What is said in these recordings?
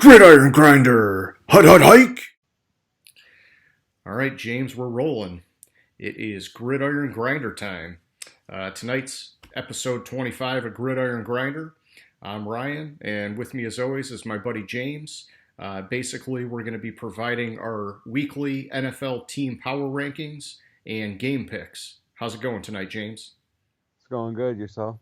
Gridiron Grinder! Hut hut hike! All right, James, we're rolling. It is Gridiron Grinder time. Tonight's episode 25 of Gridiron Grinder. I'm Ryan, and with me as always is my buddy James. Basically, we're going to be providing our weekly NFL team power rankings and game picks. How's it going tonight, James? It's going good. Yourself?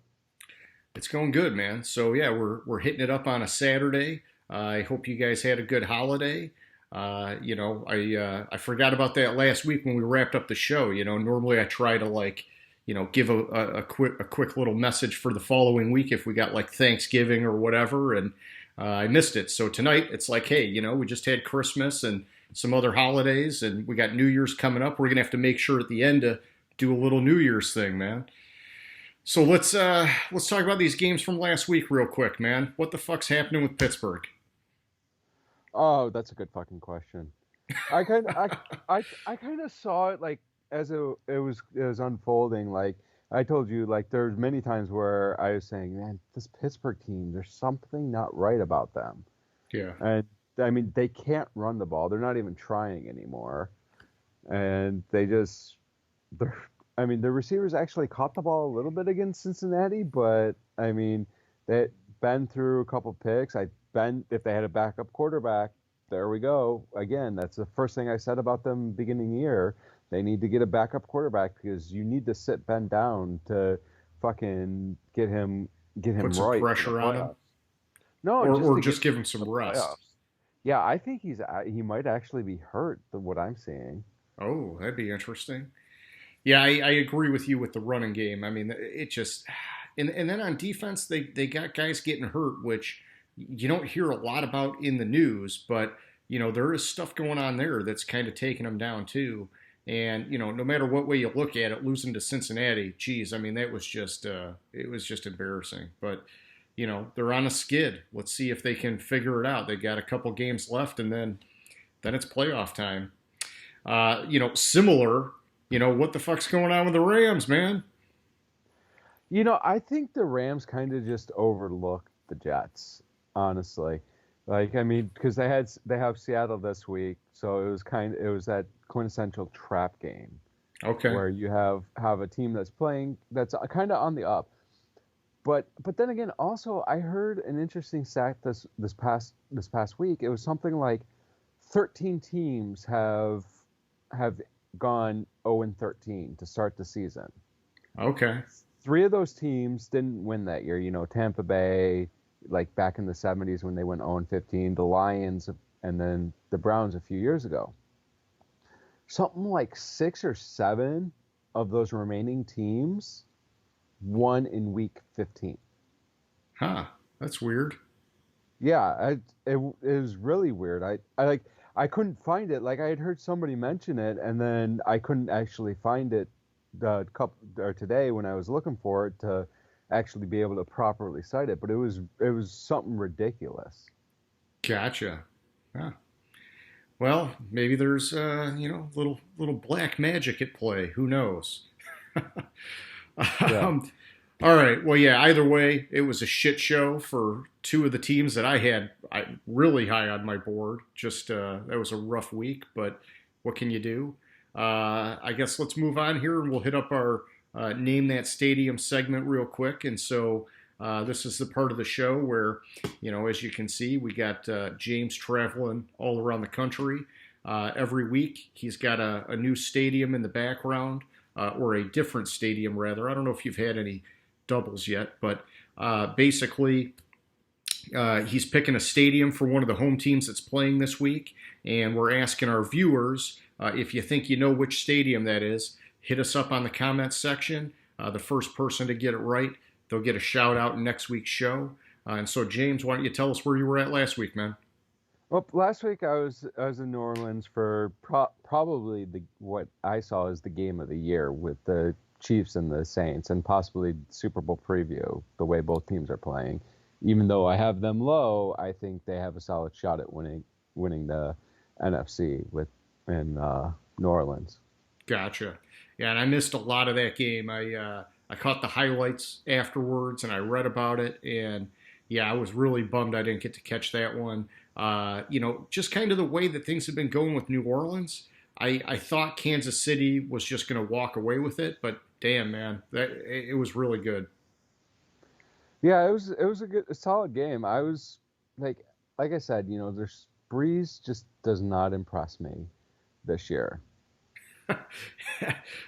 It's going good, man. So yeah, we're hitting it up on a Saturday. I hope you guys had a good holiday. I forgot about that last week when we wrapped up the show. Normally I try to give a quick little message for the following week if we got like Thanksgiving or whatever, and I missed it. So tonight it's like, hey, we just had Christmas and some other holidays, and we got New Year's coming up. We're gonna have to make sure at the end to do a little New Year's thing, man. So let's talk about these games from last week real quick, man. What the fuck's happening with Pittsburgh? Oh, that's a good fucking question. I kind of saw it like as it was unfolding. Like I told you, like there's many times where I was saying, man, this Pittsburgh team, there's something not right about them. Yeah. And I mean, they can't run the ball. They're not even trying anymore. And they're I mean, the receivers actually caught the ball a little bit against Cincinnati, but I mean, they been through a couple picks. If they had a backup quarterback, there we go. Again, that's the first thing I said about them beginning of the year. They need to get a backup quarterback because you need to sit Ben down to fucking get him Put some right for the pressure on him, playoffs. No, or to just get give him the some rest. playoffs. Yeah, I think he might actually be hurt. What I'm seeing. Oh, that'd be interesting. Yeah, I agree with you with the running game. I mean, it just and then on defense, they got guys getting hurt, which you don't hear a lot about in the news, but there is stuff going on there that's kind of taking them down too. And no matter what way you look at it, losing to Cincinnati, geez, I mean that was just it was just embarrassing. But they're on a skid. Let's see if they can figure it out. They got a couple games left, and then it's playoff time. Similar. What the fuck's going on with the Rams, man? I think the Rams kind of just overlooked the Jets, honestly. Like, I mean, because they have Seattle this week, so it was that quintessential trap game Okay. where you have a team that's kind of on the up. But then again, also I heard an interesting stat this past week. It was something like 13 teams have gone 0-13 to start the season. Okay. Three of those teams didn't win that year. Tampa Bay, like back in the 70s when they went 0-15, the Lions, and then the Browns a few years ago. Something like 6 or 7 of those remaining teams won in week 15. Huh. That's weird. Yeah, it was really weird. I couldn't find it. Like I had heard somebody mention it, and then I couldn't actually find it the couple or today when I was looking for it to actually be able to properly cite it. But it was something ridiculous. Gotcha. Huh. Well, maybe there's little black magic at play. Who knows? Yeah. All right. Well, yeah. Either way, it was a shit show for two of the teams that I had really high on my board. Just that was a rough week, but what can you do? I guess let's move on here, and we'll hit up our name that stadium segment real quick. And so this is the part of the show where, as you can see, we got James traveling all around the country. Every week, he's got a new stadium in the background, or a different stadium, rather. I don't know if you've had any doubles yet, but basically, he's picking a stadium for one of the home teams that's playing this week, and we're asking our viewers if you think you know which stadium that is. Hit us up on the comments section. The first person to get it right, they'll get a shout out in next week's show. And so, James, why don't you tell us where you were at last week, man? Well, last week I was in New Orleans for probably what I saw as the game of the year with the Chiefs and the Saints, and possibly Super Bowl preview. The way both teams are playing, even though I have them low, I think they have a solid shot at winning the NFC in New Orleans. Gotcha. Yeah, and I missed a lot of that game. I caught the highlights afterwards, and I read about it, and yeah, I was really bummed I didn't get to catch that one. Just kind of the way that things have been going with New Orleans. I thought Kansas City was just going to walk away with it, but damn, man, that it was really good. Yeah, it was a solid game. I was like like I said, there's Breeze just does not impress me this year.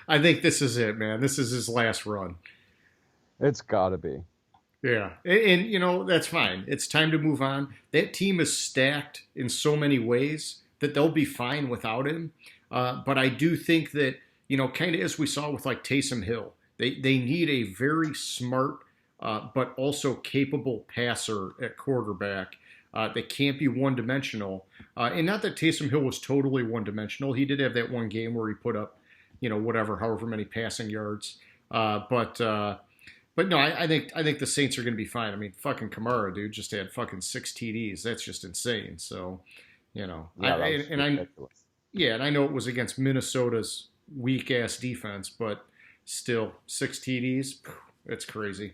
I think this is it, man. This is his last run. It's got to be. Yeah, and that's fine. It's time to move on. That team is stacked in so many ways that they'll be fine without him. But I do think that kind of as we saw with like Taysom Hill, they need a very smart but also capable passer at quarterback. They can't be one dimensional. And not that Taysom Hill was totally one dimensional. He did have that one game where he put up, however many passing yards. But no, I think the Saints are going to be fine. I mean, fucking Kamara, dude, just had fucking 6 TDs. That's just insane. So, Yeah, that was ridiculous. yeah, and I know it was against Minnesota's weak ass defense, but still 6 TDs. That's crazy.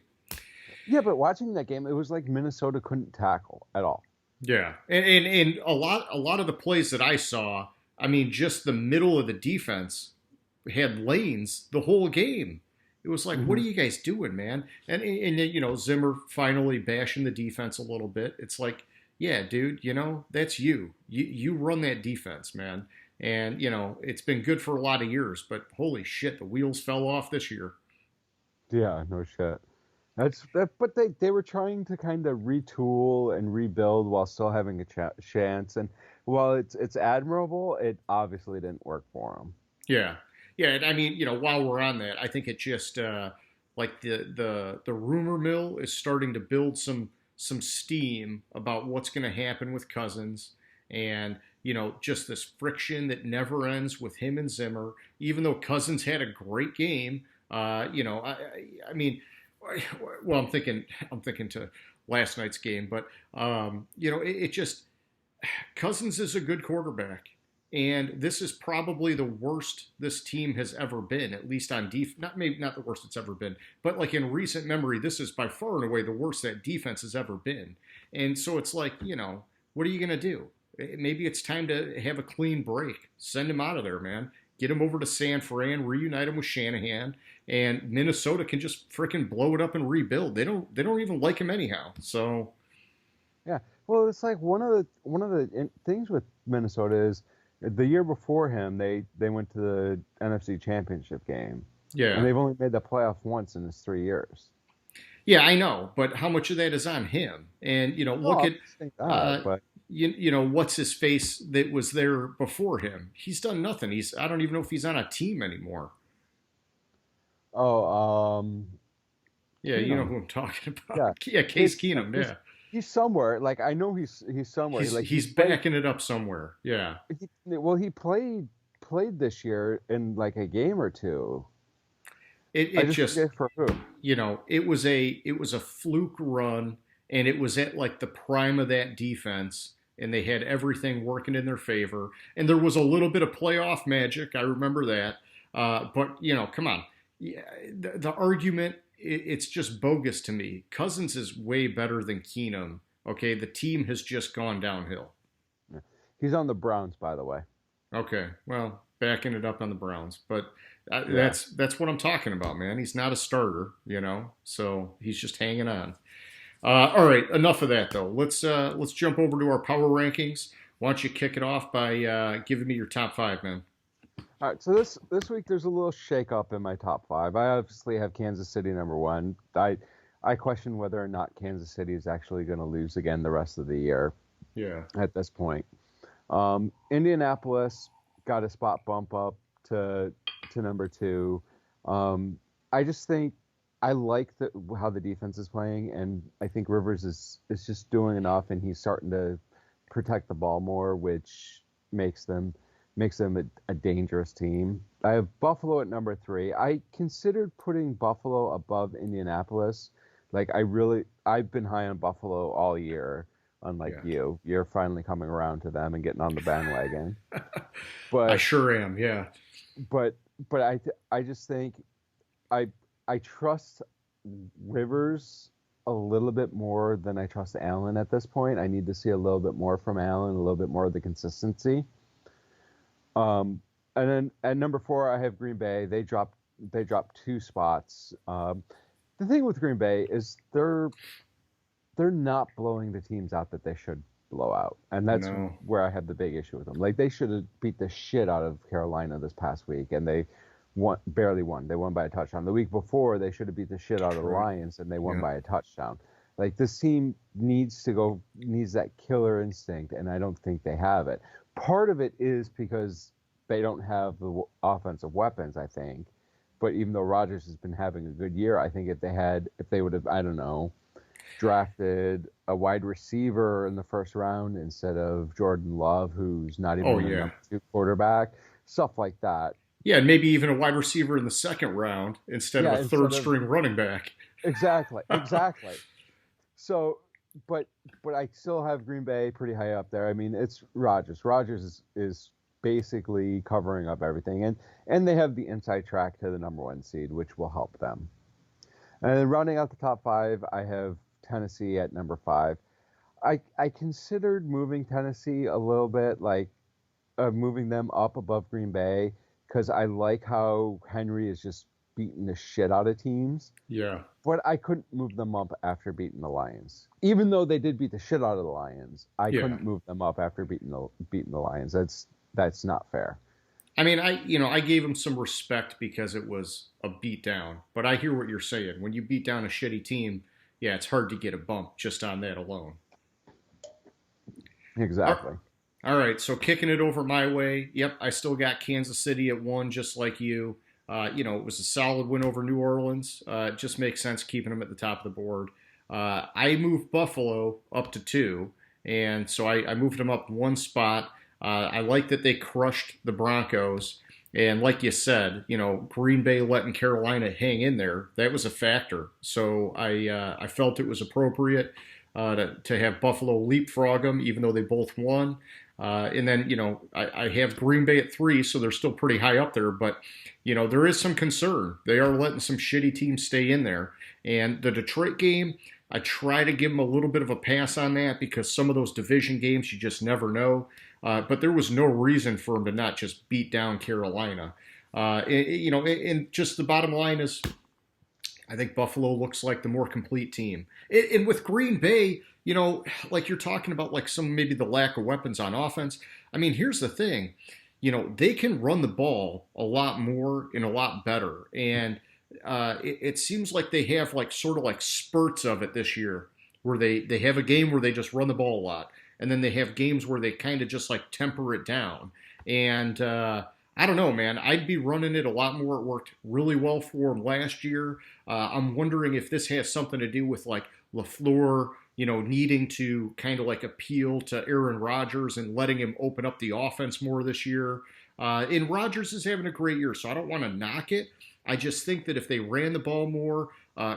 Yeah, but watching that game, it was like Minnesota couldn't tackle at all. Yeah, and a lot of the plays that I saw, I mean, just the middle of the defense had lanes the whole game. It was like, what Hmm. are you guys doing, man? And Zimmer finally bashing the defense a little bit. It's like, yeah, dude, that's you. You run that defense, man. And it's been good for a lot of years, but holy shit, the wheels fell off this year. Yeah, no shit. That's that, but they were trying to kind of retool and rebuild while still having a chance. And while it's admirable, it obviously didn't work for them. Yeah, yeah. And I mean, while we're on that, I think it just like the rumor mill is starting to build some steam about what's going to happen with Cousins, and just this friction that never ends with him and Zimmer. Even though Cousins had a great game, I mean, well, I'm thinking to last night's game, but it just Cousins is a good quarterback, and this is probably the worst this team has ever been, at least on def. Not maybe not the worst it's ever been, but like in recent memory, this is by far and away the worst that defense has ever been. And so it's like, what are you gonna do? Maybe it's time to have a clean break. Send him out of there, man. Get him over to San Fran, reunite him with Shanahan, and Minnesota can just freaking blow it up and rebuild. They don't even like him anyhow. So Yeah. Well, it's like one of the things with Minnesota is the year before him, they went to the NFC Championship game, and yeah, they've only made the playoff once in his 3 years. yeah, I know, but how much of that is on him? And No, look I at think that, uh, but what's his face that was there before him. He's done nothing. I don't even know if he's on a team anymore. oh, Yeah, you know Keenum, who I'm talking yeah, about. Yeah, he's Case Keenum. he's Yeah, he's somewhere. Like I know he's somewhere. he's Like he's backing it up somewhere. Yeah, well, he played this year in like a game or two. it I it just just forget for who. it was a fluke run, and it was at like the prime of that defense, and they had everything working in their favor, and there was a little bit of playoff magic. I remember that, but come on, yeah, the argument it's just bogus to me. Cousins is way better than Keenum. Okay, the team has just gone downhill. Yeah. He's on the Browns, by the way. Okay, well, backing it up on the Browns, but Yeah. that's what I'm talking about, man. He's not a starter, so he's just hanging on. All right, enough of that though. Let's jump over to our power rankings. Why don't you kick it off by giving me your top five, man? All right, so this week there's a little shake up in my top five. I obviously have Kansas City number one. I question whether or not Kansas City is actually going to lose again the rest of the year Yeah, at this point. Indianapolis got a spot bump up to number two. I just think I like how the defense is playing, and I think Rivers is just doing enough, and he's starting to protect the ball more, which makes them a dangerous team. I have Buffalo at number three. I considered putting Buffalo above Indianapolis. Like I've been high on Buffalo all year. Unlike yeah, you're finally coming around to them and getting on the bandwagon. I But sure am. Yeah, but I just think I I trust Rivers a little bit more than I trust Allen at this point. I need to see a little bit more from Allen, a little bit more of the consistency. Um, and then at number 4, I have Green Bay. They dropped 2 spots. The thing with Green Bay is they're not blowing the teams out that they should blow out, and that's No. where I have the big issue with them. Like they should have beat the shit out of Carolina this past week, and they barely won. They won by a touchdown. The week before, they should have beat the shit out of the Detroit. Lions, and they won Yeah. by a touchdown. Like this team needs that killer instinct, and I don't think they have it. Part of it is because they don't have the offensive weapons, I think. But even though Rodgers has been having a good year, I think if they would have, I don't know, drafted a wide receiver in the first round instead of Jordan Love, who's not Oh even a yeah. number 2 quarterback, stuff like that. Yeah, and maybe even a wide receiver in the second round instead of Yeah, a third instead of string running back. exactly. So, but I still have Green Bay pretty high up there. I mean, it's Rodgers. Rodgers is basically covering up everything, and they have the inside track to the number 1 seed, which will help them. And then rounding out the top 5, I have Tennessee at number 5. I considered moving Tennessee a little bit, like moving them up above Green Bay, because I like how Henry is just beating the shit out of teams. Yeah. But I couldn't move them up after beating the Lions. Even though they did beat the shit out of the Lions, I Yeah. couldn't move them up after beating the Lions. That's not fair. I mean, I gave him some respect because it was a beat down, but I hear what you're saying. When you beat down a shitty team, yeah, it's hard to get a bump just on that alone. Exactly. All right, so kicking it over my way. Yep, I still got Kansas City at 1, just like you. It was a solid win over New Orleans. It just makes sense keeping them at the top of the board. I moved Buffalo up to 2, and so I moved them up 1 spot. I like that they crushed the Broncos. And like you said, Green Bay letting Carolina hang in there, that was a factor. So I felt it was appropriate to have Buffalo leapfrog them, even though they both won. And then, I have Green Bay at 3, so they're still pretty high up there. But, there is some concern. They are letting some shitty teams stay in there. And the Detroit game, I try to give them a little bit of a pass on that because some of those division games, you just never know. But there was no reason for them to not just beat down Carolina. And just the bottom line is, I think Buffalo looks like the more complete team. And with Green Bay, like you're talking about, like maybe the lack of weapons on offense. I mean, here's the thing, they can run the ball a lot more and a lot better. And it seems like they have like sort of like spurts of it this year where they have a game where they just run the ball a lot. And then they have games where they kind of just like temper it down. And I don't know, man. I'd be running it a lot more. It worked really well for them last year. I'm wondering if this has something to do with like LaFleur, needing to kind of like appeal to Aaron Rodgers and letting him open up the offense more this year. And Rodgers is having a great year, so I don't want to knock it. I just think that if they ran the ball more,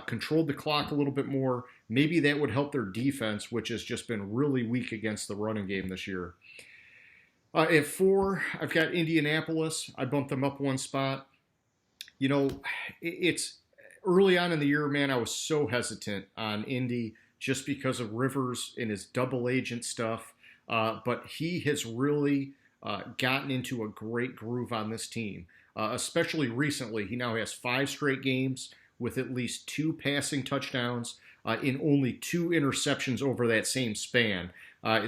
controlled the clock a little bit more, maybe that would help their defense, which has just been really weak against the running game this year. At 4, I've got Indianapolis. I bumped them up 1 spot. It's early on in the year, man, I was so hesitant on Indy just because of Rivers and his double agent stuff. But he has really gotten into a great groove on this team, especially recently. He now has 5 straight games with at least 2 passing touchdowns in only 2 interceptions over that same span.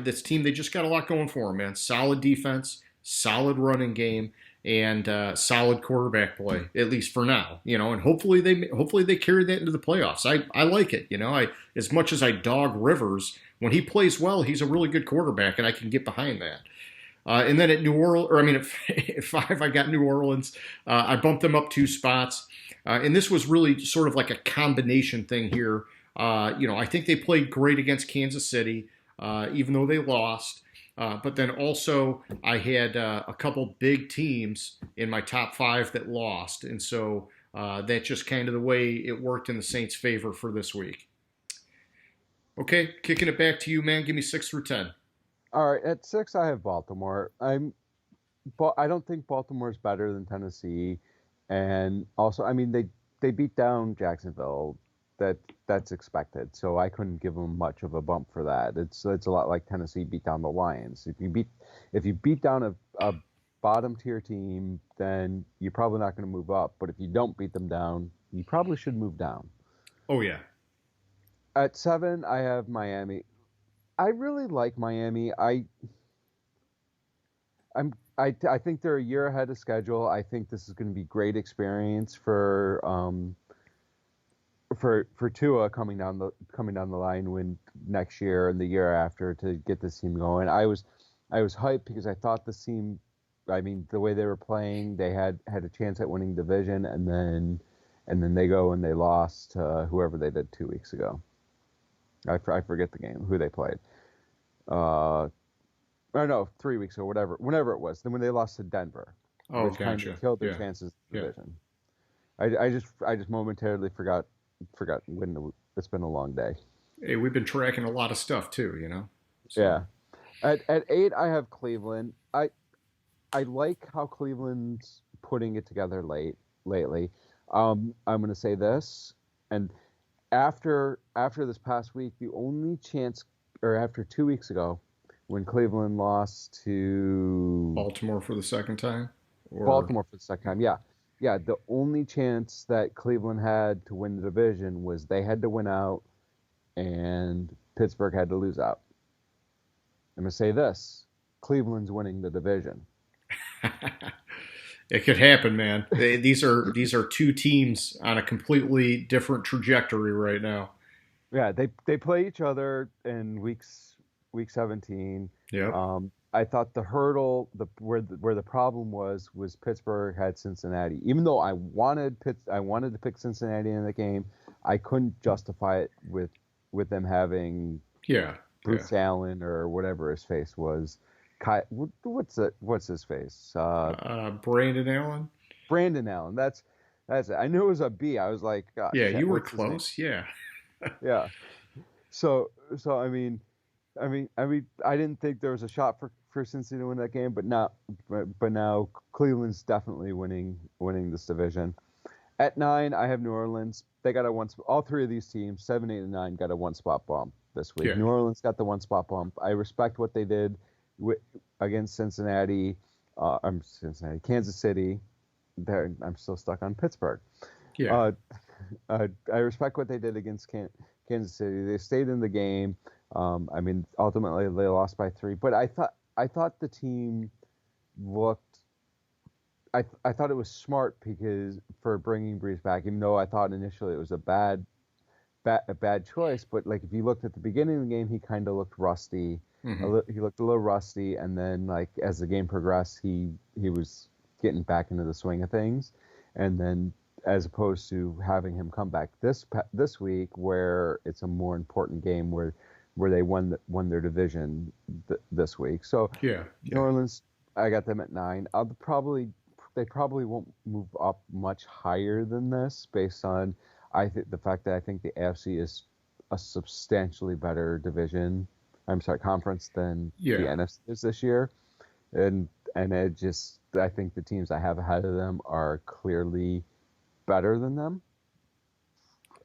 This team, they just got a lot going for them, man. Solid defense, solid running game, and solid quarterback play, at least for now. And hopefully they carry that into the playoffs. I like it. As much as I dog Rivers, when he plays well, he's a really good quarterback, and I can get behind that. And then at at 5, I got New Orleans. I bumped them up 2 spots. And this was really sort of like a combination thing here. I think they played great against Kansas City, even though they lost. But then also I had a couple big teams in my top 5 that lost. And so that's just kind of the way it worked in the Saints' favor for this week. Okay, kicking it back to you, man. Give me 6 through 10. All right, at 6 I have Baltimore. But I don't think Baltimore's better than Tennessee, and also I mean they beat down Jacksonville. that that's expected. So I couldn't give them much of a bump for that. It's a lot like Tennessee beat down the Lions. If you beat down a bottom tier team, then you're probably not going to move up. But if you don't beat them down, you probably should move down. Oh yeah. At 7, I have Miami. I really like Miami. I think they're a year ahead of schedule. I think this is going to be great experience for Tua coming down the line when next year and the year after to get this team going. I was hyped because I thought this team, I mean, the way they were playing, they had a chance at winning division, and then they go and they lost to whoever they did 2 weeks ago. I forget the game who they played. Or no, 3 weeks or whenever it was. Then when they lost to Denver, Oh, which kind gotcha. of killed their Yeah. chances at the Yeah. division. I just momentarily forgot when it's been a long day. Hey, we've been tracking a lot of stuff too, So Yeah. At 8, I have Cleveland. I like how Cleveland's putting it together lately. I'm going to say this, and after this past week, the only chance, or after 2 weeks ago, when Cleveland lost to Baltimore for the second time, or Baltimore for the second time, yeah, yeah, the only chance that Cleveland had to win the division was they had to win out, and Pittsburgh had to lose out. I'm going to say this: Cleveland's winning the division. it could happen, man. These are two teams on a completely different trajectory right now. Yeah, they play each other in week 17. Yep. I thought the hurdle, where the problem was Pittsburgh had Cincinnati. Even though I wanted to pick Cincinnati in the game, I couldn't justify it with them having Yeah. Yeah. Bruce Allen or whatever his face was. What's his face? Brandon Allen. Brandon Allen. That's it. I knew it was a B. I was like, God, Yeah, shit, you were what's his name? close. Yeah. Yeah. So I didn't think there was a shot for Cincinnati to win that game, but now Cleveland's definitely winning this division. At 9, I have New Orleans. They got a one. All three of these teams, 7, 8, and 9, got a one spot bump this week. Yeah. New Orleans got the one spot bump. I respect what they did against Cincinnati. Kansas City. I'm still stuck on Pittsburgh. Yeah. Uh, I respect what they did against Kansas City. They stayed in the game. I mean, ultimately they lost by 3, but I thought the team looked. I thought it was smart because for bringing Breeze back, even though I thought initially it was a bad choice. But like if you looked at the beginning of the game, he kind of looked rusty. Hmm. He looked a little rusty, and then like as the game progressed, he was getting back into the swing of things, and then as opposed to having him come back this week where it's a more important game where they won their division this week. So Yeah. New Yeah. Orleans, I got them at 9. They probably won't move up much higher than this based on the fact that I think the AFC is a substantially better division. I'm sorry, conference than the Yeah. NFC is this year, and I think the teams I have ahead of them are clearly better than them.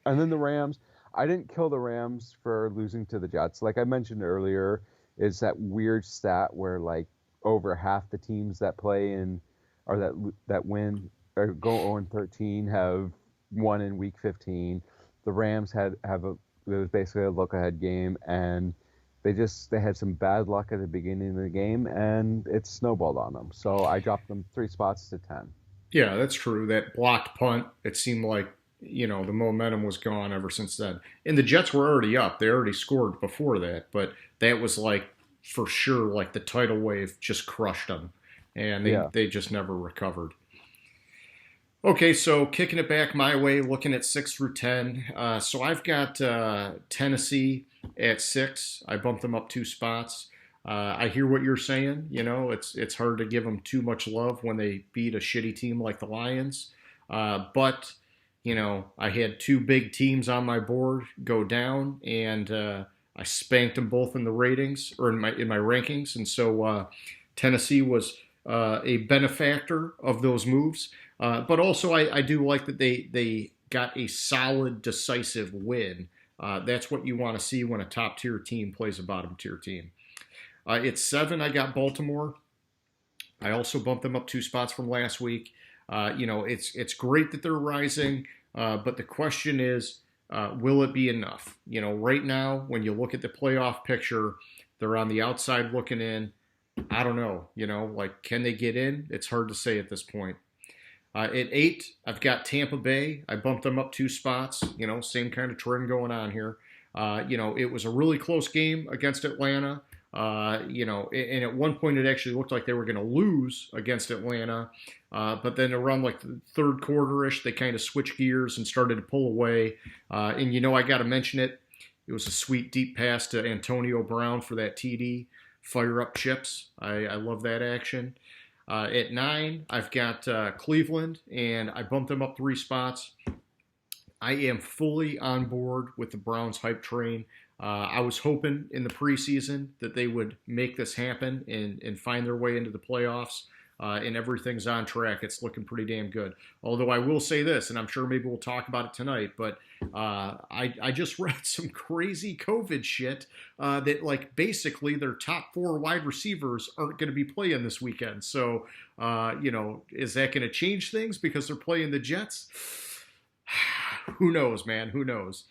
And then the Rams, I didn't kill the Rams for losing to the Jets. Like I mentioned earlier, it's that weird stat where like over half the teams that play in or that win or go 0-13 have won in week 15. The Rams it was basically a look ahead game, and they had some bad luck at the beginning of the game, and it snowballed on them. So I dropped them 3 spots to 10. Yeah, that's true. That blocked punt, it seemed like, the momentum was gone ever since then. And the Jets were already up. They already scored before that, but that was like for sure like the tidal wave just crushed them. And they, Yeah. they just never recovered. Okay, so kicking it back my way, looking at 6 through 10. So I've got Tennessee at 6. I bumped them up 2 spots. I hear what you're saying. It's hard to give them too much love when they beat a shitty team like the Lions. But I had 2 big teams on my board go down, and I spanked them both in the ratings or in my rankings, and so Tennessee was a benefactor of those moves. But also, I do like that they got a solid, decisive win. That's what you want to see when a top tier team plays a bottom tier team. At 7, I got Baltimore. I also bumped them up 2 spots from last week. It's great that they're rising, but the question is, will it be enough? Right now, when you look at the playoff picture, they're on the outside looking in. I don't know. Like, can they get in? It's hard to say at this point. At 8, I've got Tampa Bay. I bumped them up 2 spots. Same kind of trend going on here. It was a really close game against Atlanta. And at one point it actually looked like they were going to lose against Atlanta. But then around like the third quarter-ish, they kind of switched gears and started to pull away. And I got to mention it. It was a sweet deep pass to Antonio Brown for that TD. Fire up chips. I love that action. At 9, I've got Cleveland, and I bumped them up 3 spots. I am fully on board with the Browns hype train. I was hoping in the preseason that they would make this happen and find their way into the playoffs, and everything's on track. It's looking pretty damn good. Although I will say this, and I'm sure maybe we'll talk about it tonight, but I just read some crazy COVID shit that, like, basically their top 4 wide receivers aren't going to be playing this weekend. So, is that going to change things because they're playing the Jets? Who knows, man? Who knows?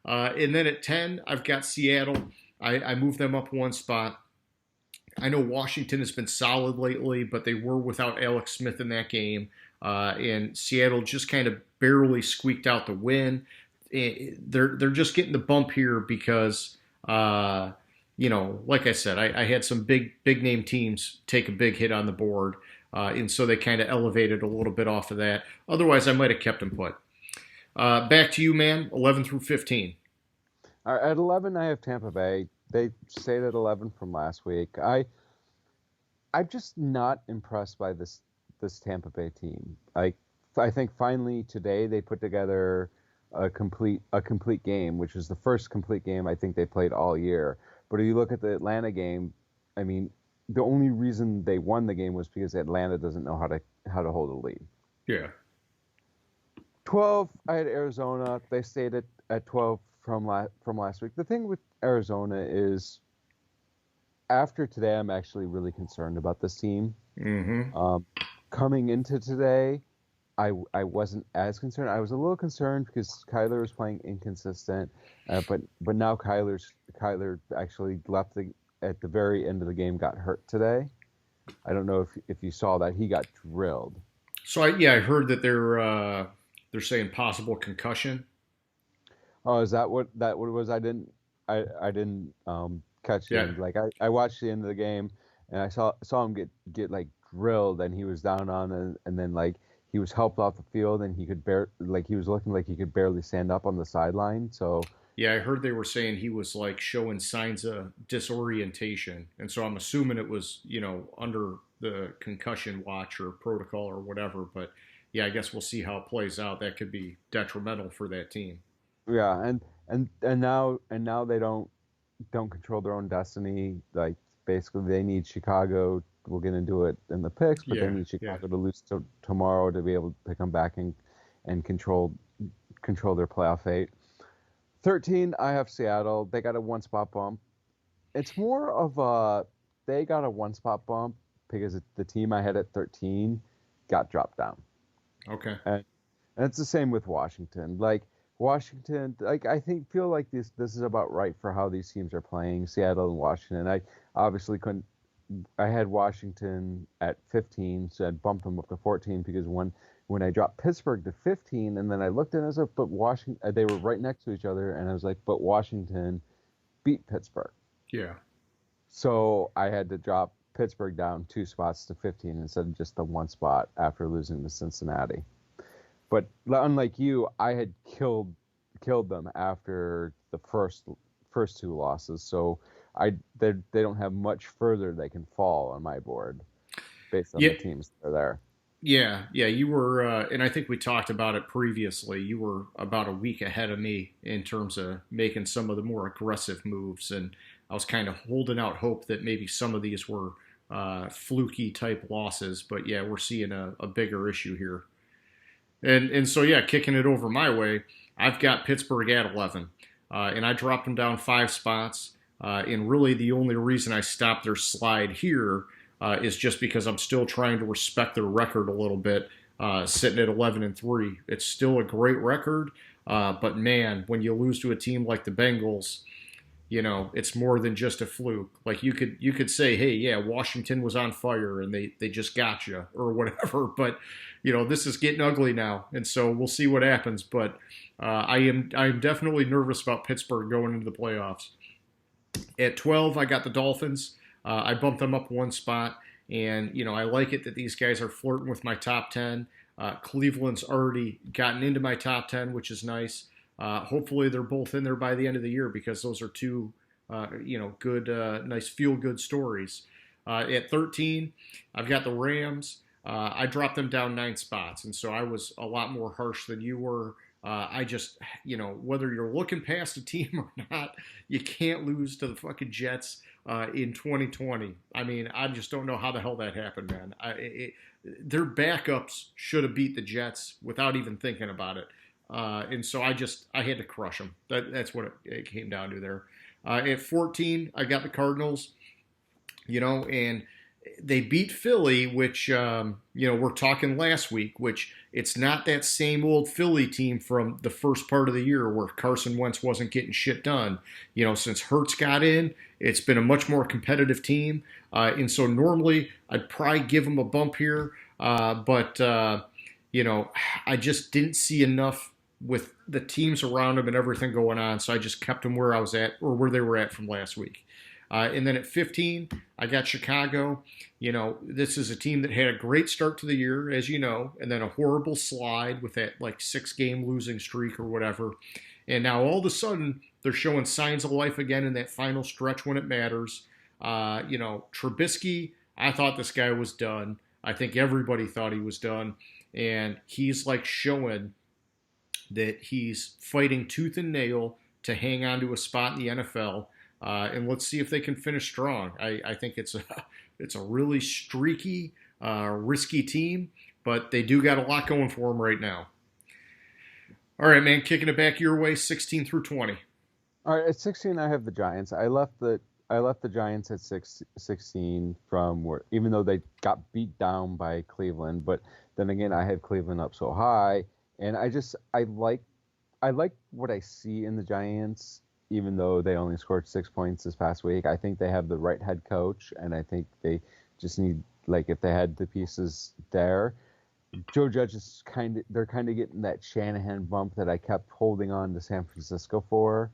And then at 10, I've got Seattle. I moved them up 1 spot. I know Washington has been solid lately, but they were without Alex Smith in that game. And Seattle just kind of barely squeaked out the win. They're just getting the bump here because, like I said, I had some big name teams take a big hit on the board. And so they kind of elevated a little bit off of that. Otherwise, I might have kept them put. Back to you, man. 11 through 15. At 11, I have Tampa Bay. They stayed at 11 from last week. I'm just not impressed by this Tampa Bay team. I think finally today they put together a complete game, which is the first complete game I think they played all year. But if you look at the Atlanta game, I mean, the only reason they won the game was because Atlanta doesn't know how to hold a lead. Yeah. 12, I had Arizona. They stayed at 12 from last week. The thing with Arizona is, after today, I'm actually really concerned about this team. Mm-hmm. Coming into today, I wasn't as concerned. I was a little concerned because Kyler was playing inconsistent, but now Kyler actually left at the very end of the game, got hurt today. I don't know if you saw that. He got drilled. So I heard that they're saying possible concussion. Oh, is that what it was? I didn't catch the end. Like I watched the end of the game and I saw him get like drilled, and he was down on and then like he was helped off the field, and he was looking like he could barely stand up on the sideline. So yeah, I heard they were saying he was like showing signs of disorientation, and so I'm assuming it was under the concussion watch or protocol or whatever. But yeah, I guess we'll see how it plays out. That could be detrimental for that team. Yeah, and now they don't control their own destiny. Like basically, they need Chicago. We're gonna do it in the picks, but they need Chicago to lose tomorrow to be able to come back and control their playoff fate. 13, I have Seattle. They got a 1 spot bump. It's more of they got a 1 spot bump because the team I had at 13 got dropped down. Okay. And it's the same with Washington. Like Washington, like I feel like this is about right for how these teams are playing, Seattle and Washington. I obviously couldn't. I had Washington at 15, so I'd bumped them up to 14 because when I dropped Pittsburgh to 15, and then I looked at it, I was like, but Washington, they were right next to each other, and I was like, but Washington beat Pittsburgh. Yeah. So I had to drop Pittsburgh down 2 spots to 15 instead of just the 1 spot after losing to Cincinnati. But unlike you, I had killed them after the first 2 losses. So they don't have much further they can fall on my board based on the teams that are there. Yeah, you were, and I think we talked about it previously. You were about a week ahead of me in terms of making some of the more aggressive moves, and I was kind of holding out hope that maybe some of these were fluky type losses. But yeah, we're seeing a bigger issue here. And so yeah, kicking it over my way, I've got Pittsburgh at 11, and I dropped them down 5 spots. And really, the only reason I stopped their slide here is just because I'm still trying to respect their record a little bit, sitting at 11-3. It's still a great record, but man, when you lose to a team like the Bengals, it's more than just a fluke. Like you could say, hey, yeah, Washington was on fire and they just got you or whatever. But this is getting ugly now, and so we'll see what happens. But I am definitely nervous about Pittsburgh going into the playoffs. At 12, I got the Dolphins. I bumped them up 1 spot, and I like it that these guys are flirting with my top 10. Cleveland's already gotten into my top 10, which is nice. Hopefully, they're both in there by the end of the year because those are two, good, nice feel-good stories. At 13, I've got the Rams. I dropped them down 9 spots, and so I was a lot more harsh than you were. I just, whether you're looking past a team or not, you can't lose to the fucking Jets in 2020. I mean, I just don't know how the hell that happened, man. Their backups should have beat the Jets without even thinking about it. And so I had to crush them. That's what it came down to there. At 14, I got the Cardinals, and they beat Philly, which, we're talking last week, which it's not that same old Philly team from the first part of the year where Carson Wentz wasn't getting shit done. Since Hurts got in, it's been a much more competitive team. And so normally I'd probably give them a bump here. But I just didn't see enough with the teams around them and everything going on. So I just kept them where I was at or where they were at from last week. And then at 15, I got Chicago. This is a team that had a great start to the year, as you know, and then a horrible slide with that like 6-game losing streak or whatever. And now all of a sudden, they're showing signs of life again in that final stretch when it matters. Trubisky, I thought this guy was done. I think everybody thought he was done. And he's like showing that he's fighting tooth and nail to hang on to a spot in the NFL. And let's see if they can finish strong. I think it's a really streaky, risky team, but they do got a lot going for them right now. All right, man, kicking it back your way, 16 through 20. All right, at 16, I have the Giants. I left the Giants at 16 from where, even though they got beat down by Cleveland, but then again, I have Cleveland up so high, and I like what I see in the Giants, even though they only scored 6 points this past week. I think they have the right head coach, and I think they just need, like, if they had the pieces there. Joe Judge is they're kind of getting that Shanahan bump that I kept holding on to San Francisco for.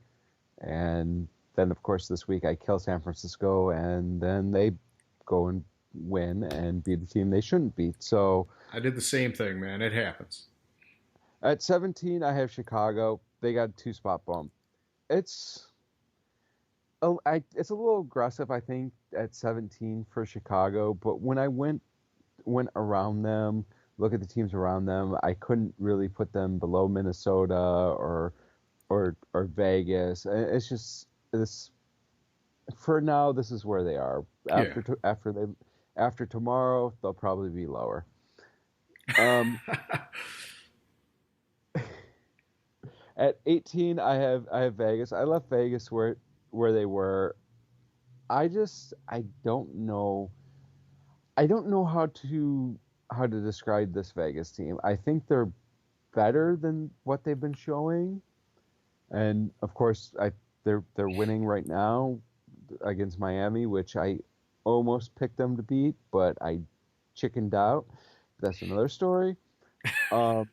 And then, of course, this week I kill San Francisco, and then they go and win and beat the team they shouldn't beat. So I did the same thing, man. It happens. at 17, I have Chicago. They got a 2 spot bump. It's it's a little aggressive, I think, at 17 for Chicago. But when I went around them, look at the teams around them, I couldn't really put them below Minnesota or Vegas. It's just this for now. This is where they are. Yeah. After tomorrow, they'll probably be lower. Um, at 18, I have Vegas. I left Vegas where they were. I don't know. I don't know how to describe this Vegas team. I think they're better than what they've been showing, and of course, they're winning right now against Miami, which I almost picked them to beat, but I chickened out. That's another story. Um,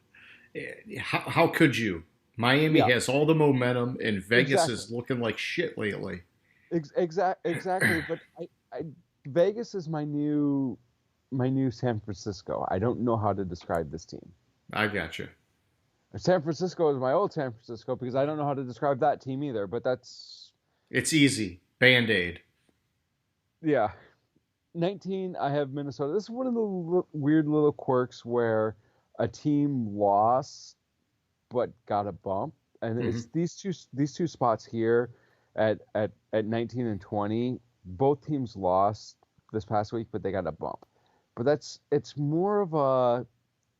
How could you? Miami yeah, has all the momentum, and Vegas exactly, is looking like shit lately. exactly. But Vegas is my new San Francisco. I don't know how to describe this team. I got you. San Francisco is my old San Francisco because I don't know how to describe that team either. But that's It's easy. Band aid. yeah. 19, I have Minnesota. This is one of the weird little quirks where a team lost but got a bump, and Hmm. it's these two spots here at 19 and 20. Both teams lost this past week, but they got a bump. But it's more of a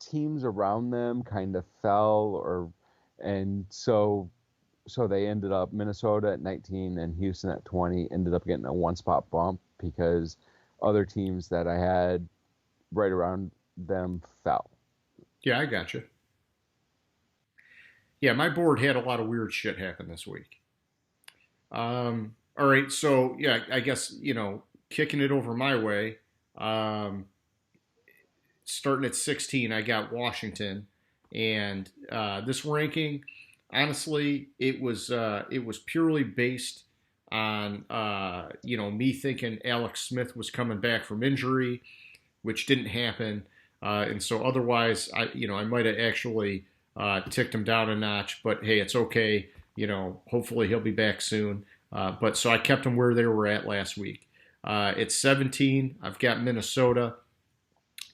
teams around them kind of fell, and so they ended up Minnesota at 19 and Houston at 20 ended up getting a one spot bump because other teams that I had right around them fell. Yeah, I got you. Yeah, my board had a lot of weird shit happen this week. All right, so yeah, I guess kicking it over my way. Um, Starting at 16, I got Washington, and this ranking, honestly, it was purely based on me thinking Alex Smith was coming back from injury, which didn't happen, and so otherwise, I might have actually ticked him down a notch, but hey, it's okay. Hopefully he'll be back soon. But so I kept them where they were at last week. At 17, I've got Minnesota.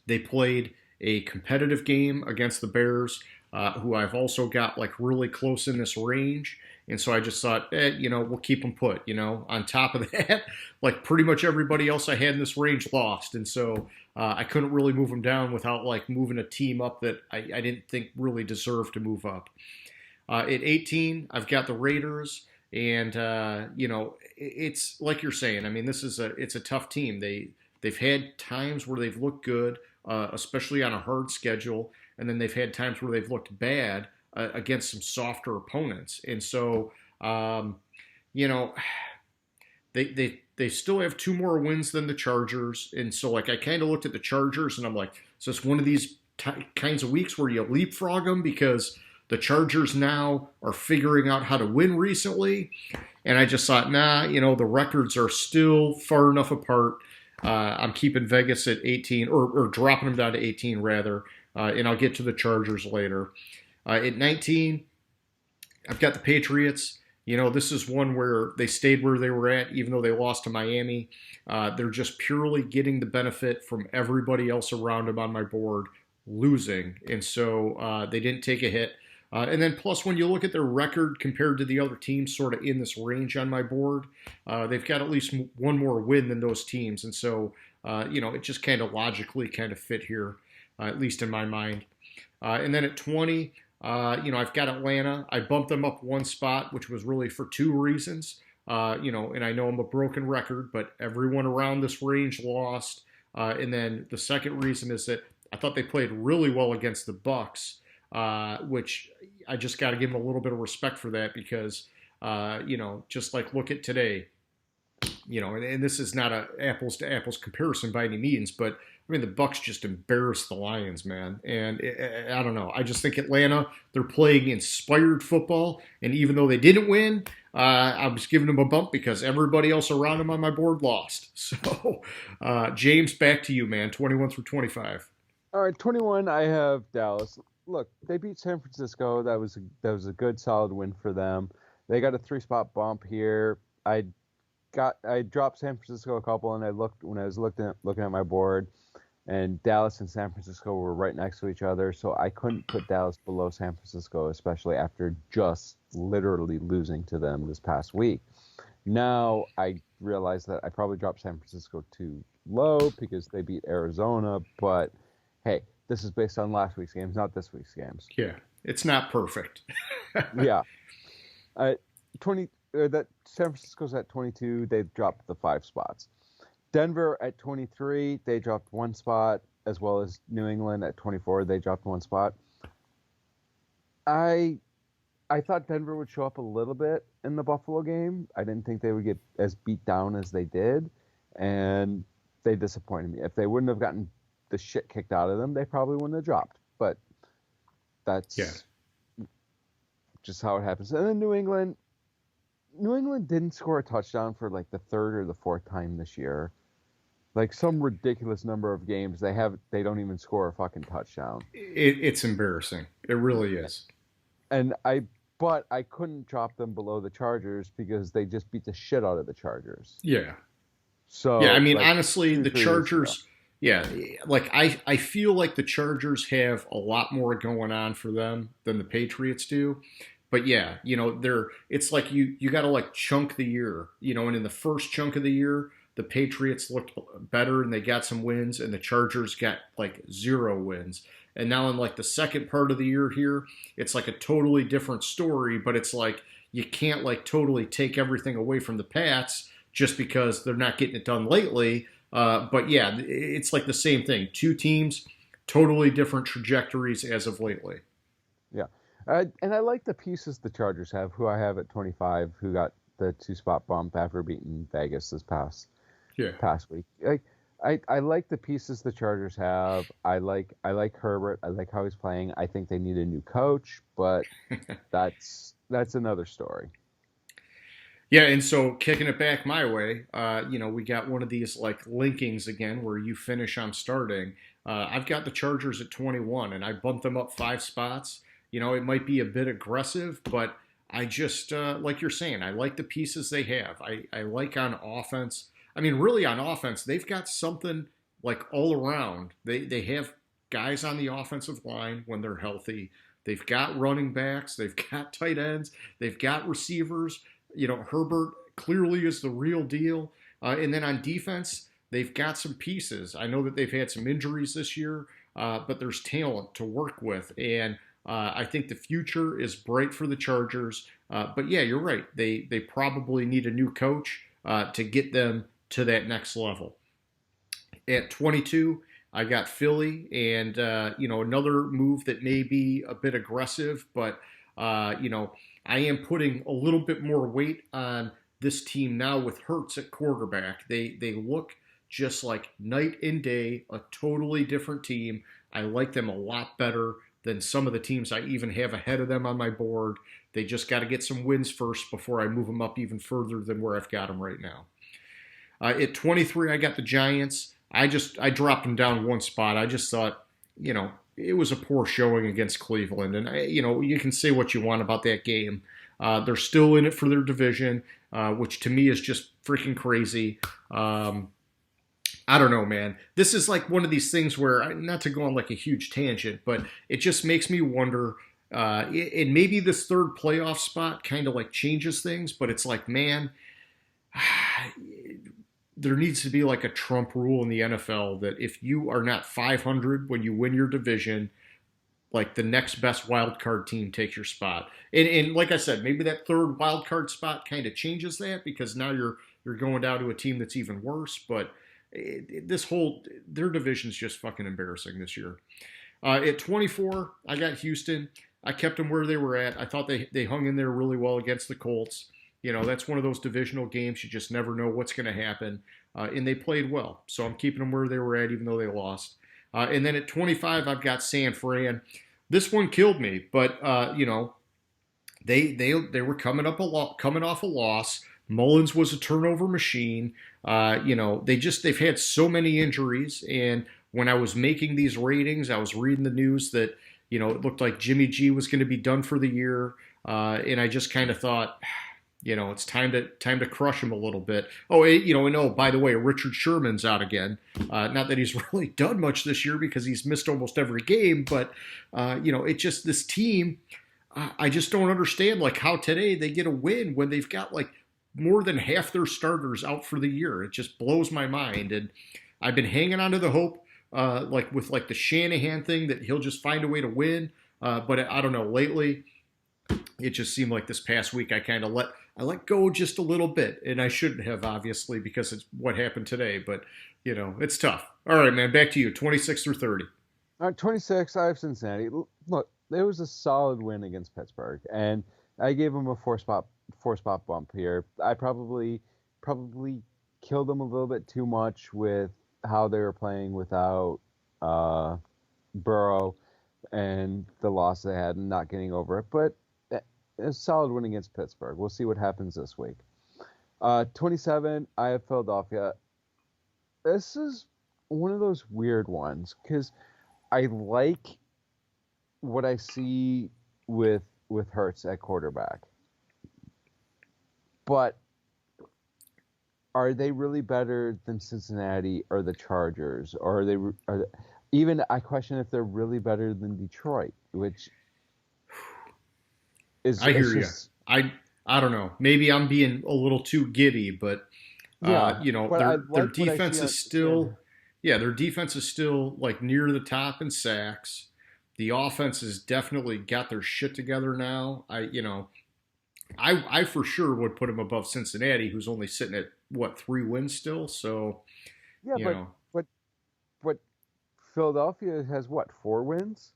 They played a competitive game against the Bears, who I've also got like really close in this range. And so I just thought, we'll keep them put. On top of that, like pretty much everybody else I had in this range lost. And so I couldn't really move them down without like moving a team up that I didn't think really deserved to move up. At 18, I've got the Raiders. And, it's like you're saying, I mean, it's a tough team. They've had times where they've looked good, especially on a hard schedule, and then they've had times where they've looked bad against some softer opponents. And so, you know, they still have two more wins than the Chargers. And so, like, I kind of looked at the Chargers, and I'm like, so it's one of these kinds of weeks where you leapfrog them because the Chargers now are figuring out how to win recently. And I just thought, the records are still far enough apart. I'm keeping Vegas at 18, or dropping them down to 18 rather, and I'll get to the Chargers later. At 19, I've got the Patriots. This is one where they stayed where they were at, even though they lost to Miami. They're just purely getting the benefit from everybody else around them on my board losing, and so they didn't take a hit. And then plus, when you look at their record compared to the other teams sort of in this range on my board, they've got at least one more win than those teams. And so, it just kind of logically kind of fit here, at least in my mind. And then at 20, I've got Atlanta. I bumped them up one spot, which was really for two reasons. And I know I'm a broken record, but everyone around this range lost. And then the second reason is that I thought they played really well against the Bucks. Which I just got to give them a little bit of respect for that because, just like look at today, and this is not a apples to apples comparison by any means, but I mean, the Bucks just embarrassed the Lions, man. And I don't know. I just think Atlanta, they're playing inspired football. And even though they didn't win, I was giving them a bump because everybody else around them on my board lost. So, James, back to you, man. 21 through 25. All right, 21, I have Dallas. Look, they beat San Francisco. That was a good, solid win for them. They got a 3-spot bump here. I dropped San Francisco a couple, and I looked when I was looking at my board, and Dallas and San Francisco were right next to each other, so I couldn't put Dallas below San Francisco, especially after just literally losing to them this past week. Now I realize that I probably dropped San Francisco too low because they beat Arizona, but hey. This is based on last week's games, not this week's games. Yeah, it's not perfect. Yeah, 20. That San Francisco's at 22. They dropped the 5 spots. Denver at 23. They dropped 1 spot, as well as New England at 24. They dropped 1 spot. I thought Denver would show up a little bit in the Buffalo game. I didn't think they would get as beat down as they did, and they disappointed me. If they wouldn't have gotten the shit kicked out of them, they probably wouldn't have dropped. But that's just how it happens. And then New England didn't score a touchdown for like the 3rd or the 4th time this year. Like some ridiculous number of games they don't even score a fucking touchdown. It's embarrassing. It really is. But I couldn't drop them below the Chargers because they just beat the shit out of the Chargers. Yeah. So yeah, I mean, honestly, the Chargers. Yeah, like I feel like the Chargers have a lot more going on for them than the Patriots do. But yeah, it's like you got to like chunk the year, and in the first chunk of the year, the Patriots looked better and they got some wins, and the Chargers got like 0 wins. And now in like the second part of the year here, it's like a totally different story, but it's like you can't like totally take everything away from the Pats just because they're not getting it done lately. But yeah, it's like the same thing. Two teams, totally different trajectories as of lately. Yeah. And I like the pieces the Chargers have, who I have at 25, who got the 2 spot bump after beating Vegas this Yeah. past week. I like the pieces the Chargers have. I like Herbert. I like how he's playing. I think they need a new coach, but that's another story. Yeah, and so kicking it back my way, we got one of these like linkings again where you finish, I'm starting. I've got the Chargers at 21, and I bumped them up 5 spots. It might be a bit aggressive, but I just, like you're saying, I like the pieces they have. I like on offense. I mean, really on offense, they've got something like all around. They have guys on the offensive line when they're healthy. They've got running backs. They've got tight ends. They've got receivers. Herbert clearly is the real deal. And then on defense, they've got some pieces. I know that they've had some injuries this year, but there's talent to work with. And I think the future is bright for the Chargers. But yeah, you're right. They probably need a new coach to get them to that next level. At 22, I got Philly, and another move that may be a bit aggressive, but I am putting a little bit more weight on this team now with Hurts at quarterback. They look just like night and day, a totally different team. I like them a lot better than some of the teams I even have ahead of them on my board. They just got to get some wins first before I move them up even further than where I've got them right now. At 23, I got the Giants. I dropped them down 1 spot. I just thought, it was a poor showing against Cleveland. And, you can say what you want about that game. They're still in it for their division, which to me is just freaking crazy. I don't know, man. This is like one of these things where, not to go on like a huge tangent, but it just makes me wonder, and maybe this third playoff spot kind of like changes things, but it's like, man, there needs to be like a Trump rule in the NFL that if you are not 500 when you win your division, like the next best wild card team takes your spot. And like I said, maybe that third wild card spot kind of changes that because now you're going down to a team that's even worse. But their division's just fucking embarrassing this year. At 24, I got Houston. I kept them where they were at. I thought they hung in there really well against the Colts. That's one of those divisional games. You just never know what's going to happen. And they played well. So I'm keeping them where they were at, even though they lost. And then at 25, I've got San Fran. This one killed me, but, they were coming off a loss. Mullins was a turnover machine. They've had so many injuries. And when I was making these ratings, I was reading the news that, it looked like Jimmy G was going to be done for the year. And I just kind of thought, it's time to crush him a little bit. Oh, by the way, Richard Sherman's out again. Not that he's really done much this year because he's missed almost every game, but it's just this team. I just don't understand like how today they get a win when they've got like more than half their starters out for the year. It just blows my mind, and I've been hanging on to the hope, like with like the Shanahan thing, that he'll just find a way to win. But I don't know. Lately, it just seemed like this past week I kind of let go just a little bit, and I shouldn't have, obviously, because it's what happened today. But it's tough. All right, man, back to you. 26 through 30. All right, 26. I have Cincinnati. Look, it was a solid win against Pittsburgh, and I gave them a 4 spot bump here. I probably killed them a little bit too much with how they were playing without Burrow and the loss they had and not getting over it, but a solid win against Pittsburgh. We'll see what happens this week. 27, I have Philadelphia. This is one of those weird ones because I like what I see with Hurts at quarterback. But are they really better than Cincinnati or the Chargers? Or even I question if they're really better than Detroit, which is I hear you. I don't know. Maybe I'm being a little too giddy, but Yeah, but I Their like what I see defense on is in. still, yeah, their defense is still like near the top in sacks. The offense has definitely got their shit together now. I for sure would put them above Cincinnati, who's only sitting at what 3 wins still. So Yeah, you know, but but Philadelphia has what, 4 wins?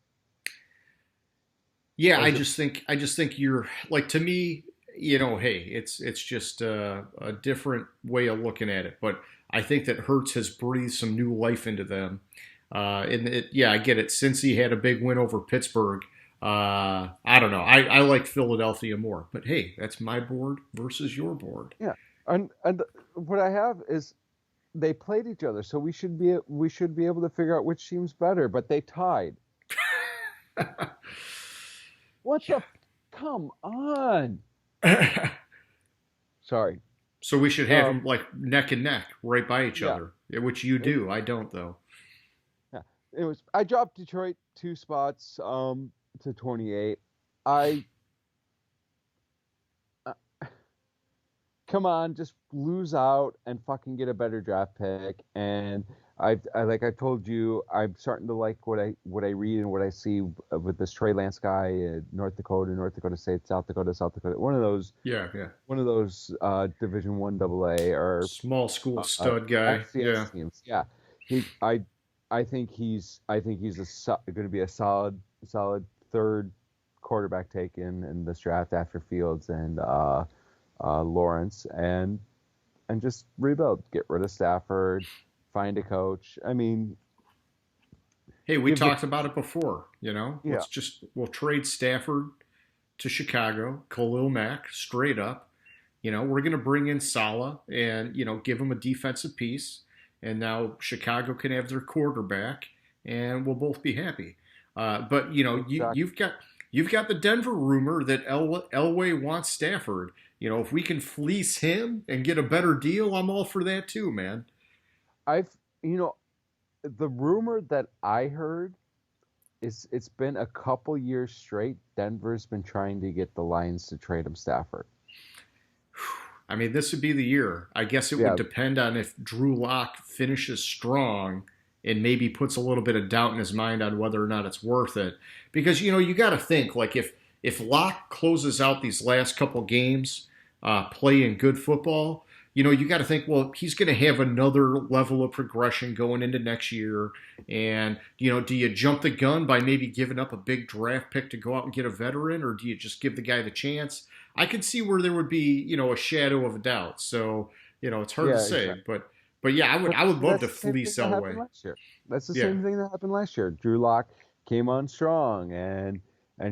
yeah, Or is it? I just think you're like to me, hey, it's just a different way of looking at it. But I think that Hertz has breathed some new life into them. Yeah, I get it. Since he had a big win over Pittsburgh, I don't know. I like Philadelphia more. But hey, that's my board versus your board. Yeah, and what I have is they played each other, so we should be able to figure out which team's better. But they tied. What the? Come on. Sorry. So we should have Um, them like neck and neck, right by each yeah. other, which you It, do. I don't though. yeah. It was. I dropped Detroit 2 spots to 28. I uh, come on, just lose out and fucking get a better draft pick. And I like I told you, I'm starting to like what I read and what I see with this Trey Lance guy, North Dakota State, South Dakota. Yeah, yeah. One of those Division One AA or Small school stud guy. FCS Yeah. teams. Yeah, he I think he's going to be a solid third quarterback taken in this draft after Fields and Lawrence, and just rebuild, get rid of Stafford, find a coach. I mean, Hey, we give the talked about it before. yeah, We'll trade Stafford to Chicago, Khalil Mack, straight up. We're going to bring in Salah and give him a defensive piece, and now Chicago can have their quarterback, and we'll both be happy. But exactly. you've got the Denver rumor that Elway wants Stafford. If we can fleece him and get a better deal, I'm all for that too, man. I've you know the rumor that I heard is it's been a couple years straight. Denver's been trying to get the Lions to trade him Stafford. I mean, this would be the year. I guess it would Yeah, depend on if Drew Lock finishes strong and maybe puts a little bit of doubt in his mind on whether or not it's worth it. Because you got to think like if Lock closes out these last couple games playing good football, you got to think, well, he's going to have another level of progression going into next year. And do you jump the gun by maybe giving up a big draft pick to go out and get a veteran, or do you just give the guy the chance? I could see where there would be, a shadow of a doubt. So, it's hard to yeah, say, exactly. but yeah, But I would love that's to the same thing fleece that happened Elway. last year. That's the Yeah. same thing that happened last year. Drew Lock came on strong and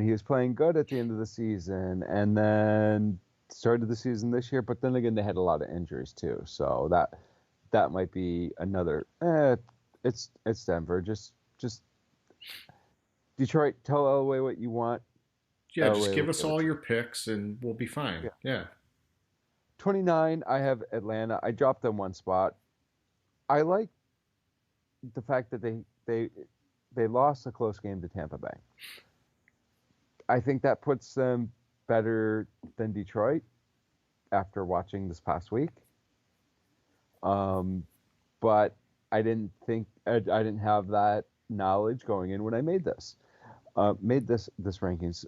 he was playing good at the end of the season, and then started the season this year. But then again, they had a lot of injuries too, so that might be another. It's Denver. Just Detroit. Tell Elway what you want. Yeah, just Elway will give us give it all to your picks and we'll be you. fine. Yeah. Yeah. 29. I have Atlanta. I dropped them 1 spot. I like the fact that they lost a close game to Tampa Bay. I think that puts them better than Detroit after watching this past week. Um, but I didn't have that knowledge going in when I made this rankings.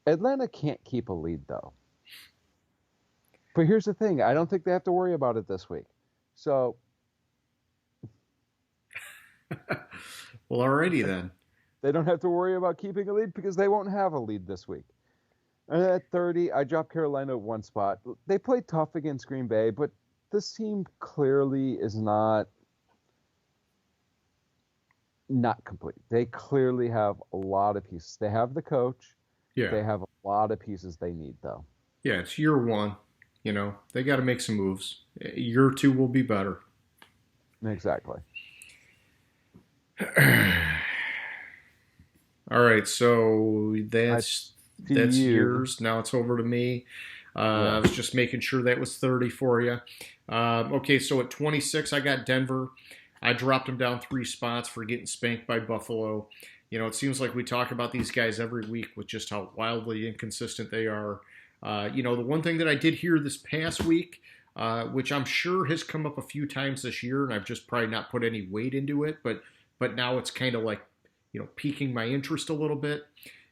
Atlanta can't keep a lead though. But here's the thing: I don't think they have to worry about it this week. So Well, alrighty then. they don't have to worry about keeping a lead because they won't have a lead this week. And at 30, I dropped Carolina 1 spot. They played tough against Green Bay, but this team clearly is not complete. They clearly have a lot of pieces. They have the coach. Yeah. They have a lot of pieces they need, though. Yeah, it's year one. They got to make some moves. Year two will be better. Exactly. All right, so I see that's you. yours. Now it's over to me. I Yeah. was just making sure that was 30 for you. Okay, so at 26, I got Denver. I dropped them down 3 spots for getting spanked by Buffalo. It seems like we talk about these guys every week with just how wildly inconsistent they are. The one thing that I did hear this past week, which I'm sure has come up a few times this year, and I've just probably not put any weight into it. But now it's kind of like, piquing my interest a little bit.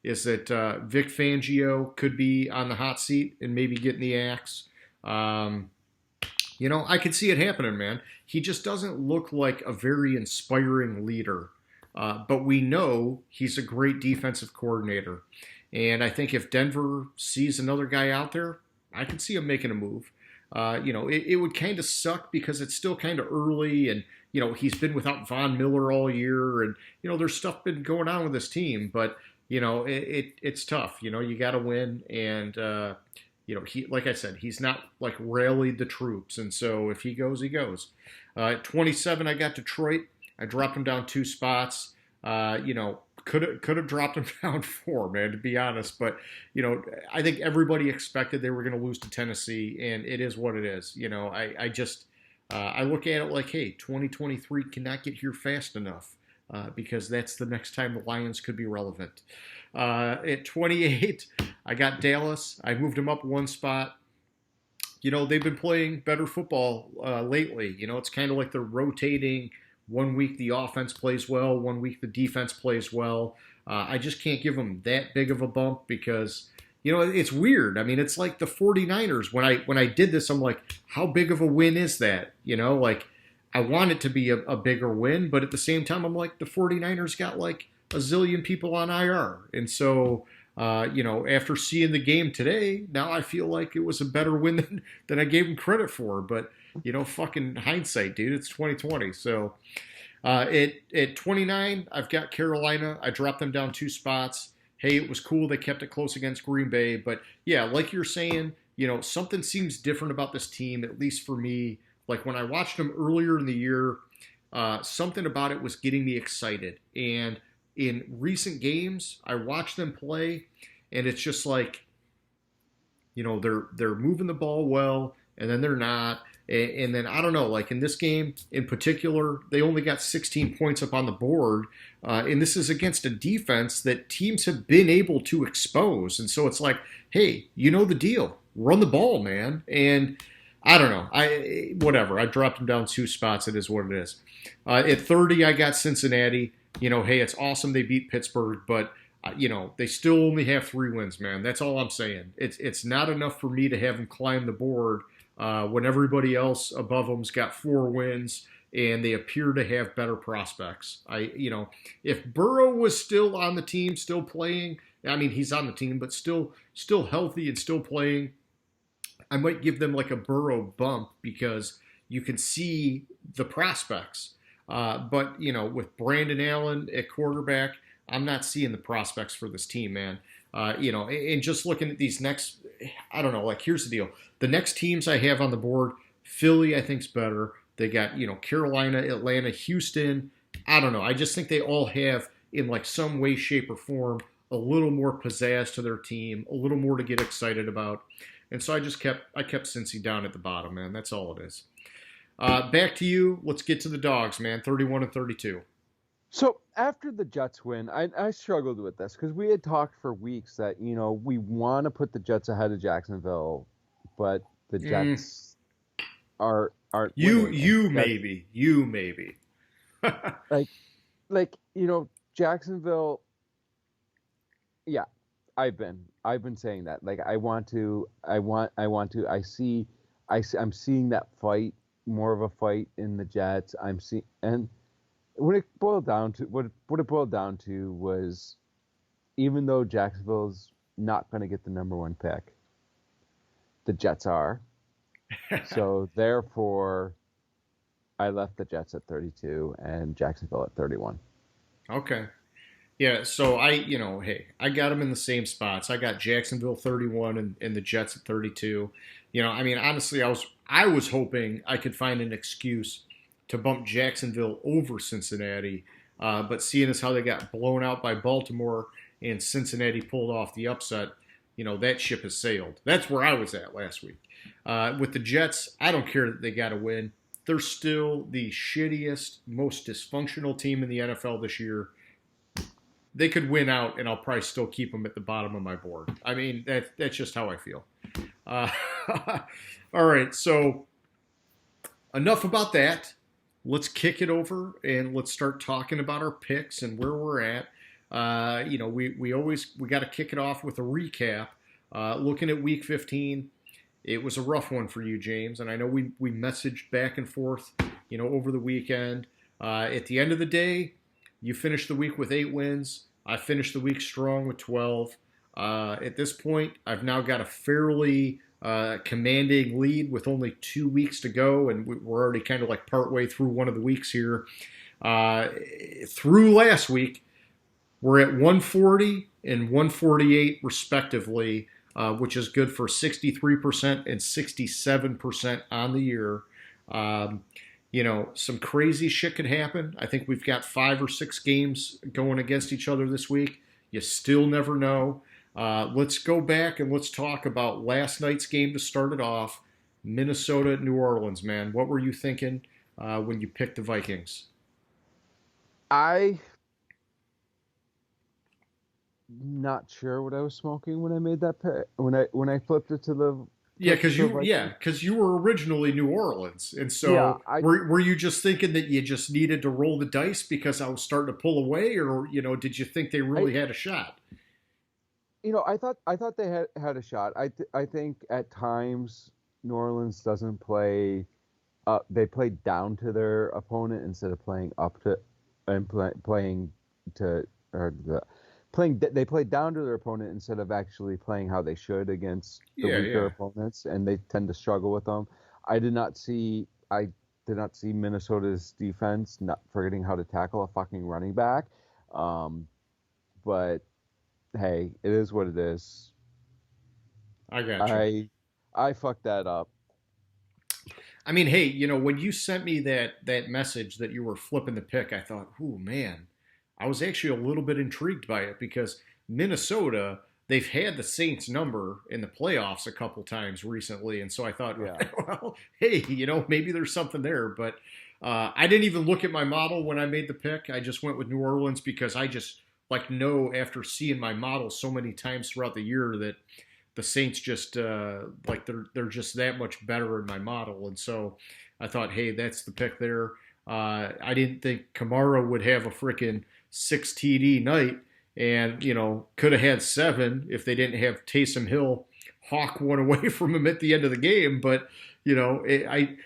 Is that Vic Fangio could be on the hot seat and maybe getting the axe? I could see it happening, man. He just doesn't look like a very inspiring leader. But we know he's a great defensive coordinator. And I think if Denver sees another guy out there, I could see him making a move. It would kind of suck because it's still kind of early, and he's been without Von Miller all year, and there's stuff been going on with this team, but it's tough. You got to win, and he, like I said, he's not like rallied the troops, and so if he goes, he goes. At 27, I got Detroit. I dropped him down 2 spots. Could have dropped him down 4, man, to be honest. But I think everybody expected they were going to lose to Tennessee, and it is what it is. I look at it like, hey, 2023 cannot get here fast enough because that's the next time the Lions could be relevant. At 28, I got Dallas. I moved them up 1 spot. They've been playing better football lately. It's kind of like they're rotating. 1 week the offense plays well, 1 week the defense plays well. I just can't give them that big of a bump because, it's weird. I mean, it's like the 49ers. When I did this, I'm like, how big of a win is that? I want it to be a bigger win, but at the same time, I'm like, the 49ers got like a zillion people on IR. And so, after seeing the game today, now I feel like it was a better win than I gave them credit for. But, fucking hindsight, dude. It's 2020. So at 29, I've got Carolina. I dropped them down 2 spots. Hey, it was cool. They kept it close against Green Bay. But, yeah, like you're saying, something seems different about this team, at least for me. Like when I watched them earlier in the year, something about it was getting me excited. And in recent games, I watched them play, and it's just like, they're moving the ball well, and then they're not. And then, I don't know, like in this game in particular, they only got 16 points up on the board. And this is against a defense that teams have been able to expose. And so it's like, hey, the deal. Run the ball, man. And I don't know. Whatever. I dropped them down 2 spots. It is what it is. At 30, I got Cincinnati. Hey, it's awesome they beat Pittsburgh, but they still only have 3 wins, man. That's all I'm saying. It's not enough for me to have them climb the board when everybody else above them's got 4 wins and they appear to have better prospects. If Burrow was still on the team, still playing, I mean, he's on the team, but still healthy and still playing, I might give them like a Burrow bump because you can see the prospects. But with Brandon Allen at quarterback, I'm not seeing the prospects for this team, man. And just looking at these next, I don't know, like here's the deal. The next teams I have on the board, Philly, I think's better. They got, Carolina, Atlanta, Houston. I don't know. I just think they all have, in like some way, shape, or form, a little more pizzazz to their team, a little more to get excited about. And so I kept Cincy down at the bottom, man. That's all it is. Back to you. Let's get to the dogs, man. 31 and 32. So after the Jets win, I struggled with this because we had talked for weeks that, we want to put the Jets ahead of Jacksonville, but the Jets aren't winning. You maybe. Jacksonville. Yeah, I've been saying that. Like I'm seeing that fight, more of a fight in the Jets. And what it boiled down to was, even though Jacksonville's not going to get the number 1 pick, the Jets are. So therefore, I left the Jets at 32 and Jacksonville at 31. Okay. Yeah, so I got them in the same spots. I got Jacksonville 31 and the Jets at 32. Honestly, I was hoping I could find an excuse to bump Jacksonville over Cincinnati, but seeing as how they got blown out by Baltimore and Cincinnati pulled off the upset, that ship has sailed. That's where I was at last week. With the Jets, I don't care that they got to win. They're still the shittiest, most dysfunctional team in the NFL this year. They could win out, and I'll probably still keep them at the bottom of my board. I mean, that's just how I feel. All right, so enough about that. Let's kick it over and let's start talking about our picks and where we're at. We got to kick it off with a recap. Looking at Week 15, it was a rough one for you, James, and I know we messaged back and forth, over the weekend. At the end of the day, you finished the week with 8 wins. I finished the week strong with 12. At this point, I've now got a fairly commanding lead with only 2 weeks to go, and we're already kind of like partway through one of the weeks here. Through last week, we're at 140 and 148 respectively, which is good for 63% and 67% on the year. Some crazy shit could happen. I think we've got 5 or 6 games going against each other this week. You still never know. Let's go back and let's talk about last night's game to start it off. Minnesota at New Orleans, man. What were you thinking when you picked the Vikings? I not sure what I was smoking when I made that pick. When I flipped it to the because you were originally New Orleans, and so yeah, were you just thinking that you just needed to roll the dice because I was starting to pull away, or did you think they really had a shot? I thought they had a shot. I think at times New Orleans doesn't play. They play down to their opponent instead of playing up to and playing to or the playing. They play down to their opponent instead of actually playing how they should against the weaker opponents, and they tend to struggle with them. I did not see Minnesota's defense not forgetting how to tackle a fucking running back. But hey, it is what it is. I got you. I fucked that up. I mean, hey, when you sent me that message that you were flipping the pick, I thought, "Ooh, man." I was actually a little bit intrigued by it because Minnesota, they've had the Saints number in the playoffs a couple times recently, and so I thought, well, hey, maybe there's something there. But I didn't even look at my model when I made the pick. I just went with New Orleans because I just know after seeing my model so many times throughout the year that the Saints just they're just that much better in my model, and so I thought, hey, that's the pick there. I didn't think Kamara would have a freaking 6 TD night, and could have had 7 if they didn't have Taysom Hill hawk one away from him at the end of the game. But I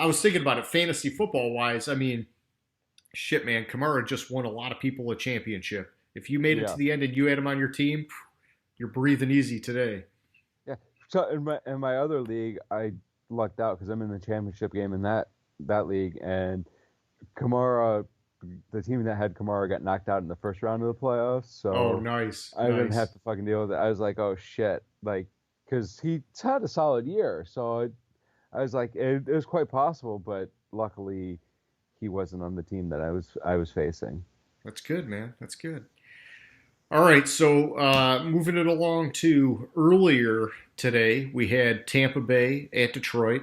was thinking about it fantasy football wise. I mean, shit, man, Kamara just won a lot of people a championship. If you made it to the end and you had him on your team, you're breathing easy today. Yeah. So in my other league, I lucked out because I'm in the championship game in that league, and Kamara, the team that had Kamara, got knocked out in the first round of the playoffs. So nice. I didn't have to fucking deal with it. I was like, oh shit, because he's had a solid year. So I was like, it was quite possible, but luckily he wasn't on the team that I was facing. That's good, man. That's good. All right, so moving it along to earlier today, we had Tampa Bay at Detroit.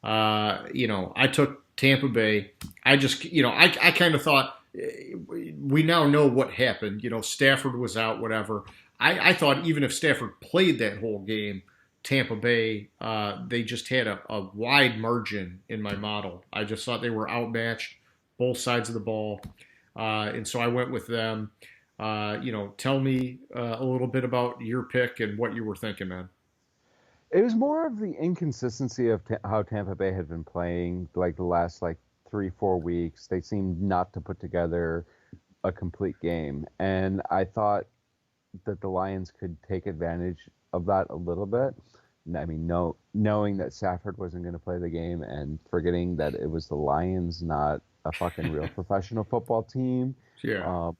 I took Tampa Bay. I just, I kind of thought we now know what happened. Stafford was out, whatever. I thought even if Stafford played that whole game, Tampa Bay, they just had a wide margin in my model. I just thought they were outmatched, both sides of the ball, and so I went with them. Tell me a little bit about your pick and what you were thinking, man. It was more of the inconsistency of how Tampa Bay had been playing the last 3-4 weeks. They seemed not to put together a complete game, and I thought that the Lions could take advantage of that a little bit. I mean, knowing that Stafford wasn't going to play the game and forgetting that it was the Lions, not a fucking real professional football team. Yeah.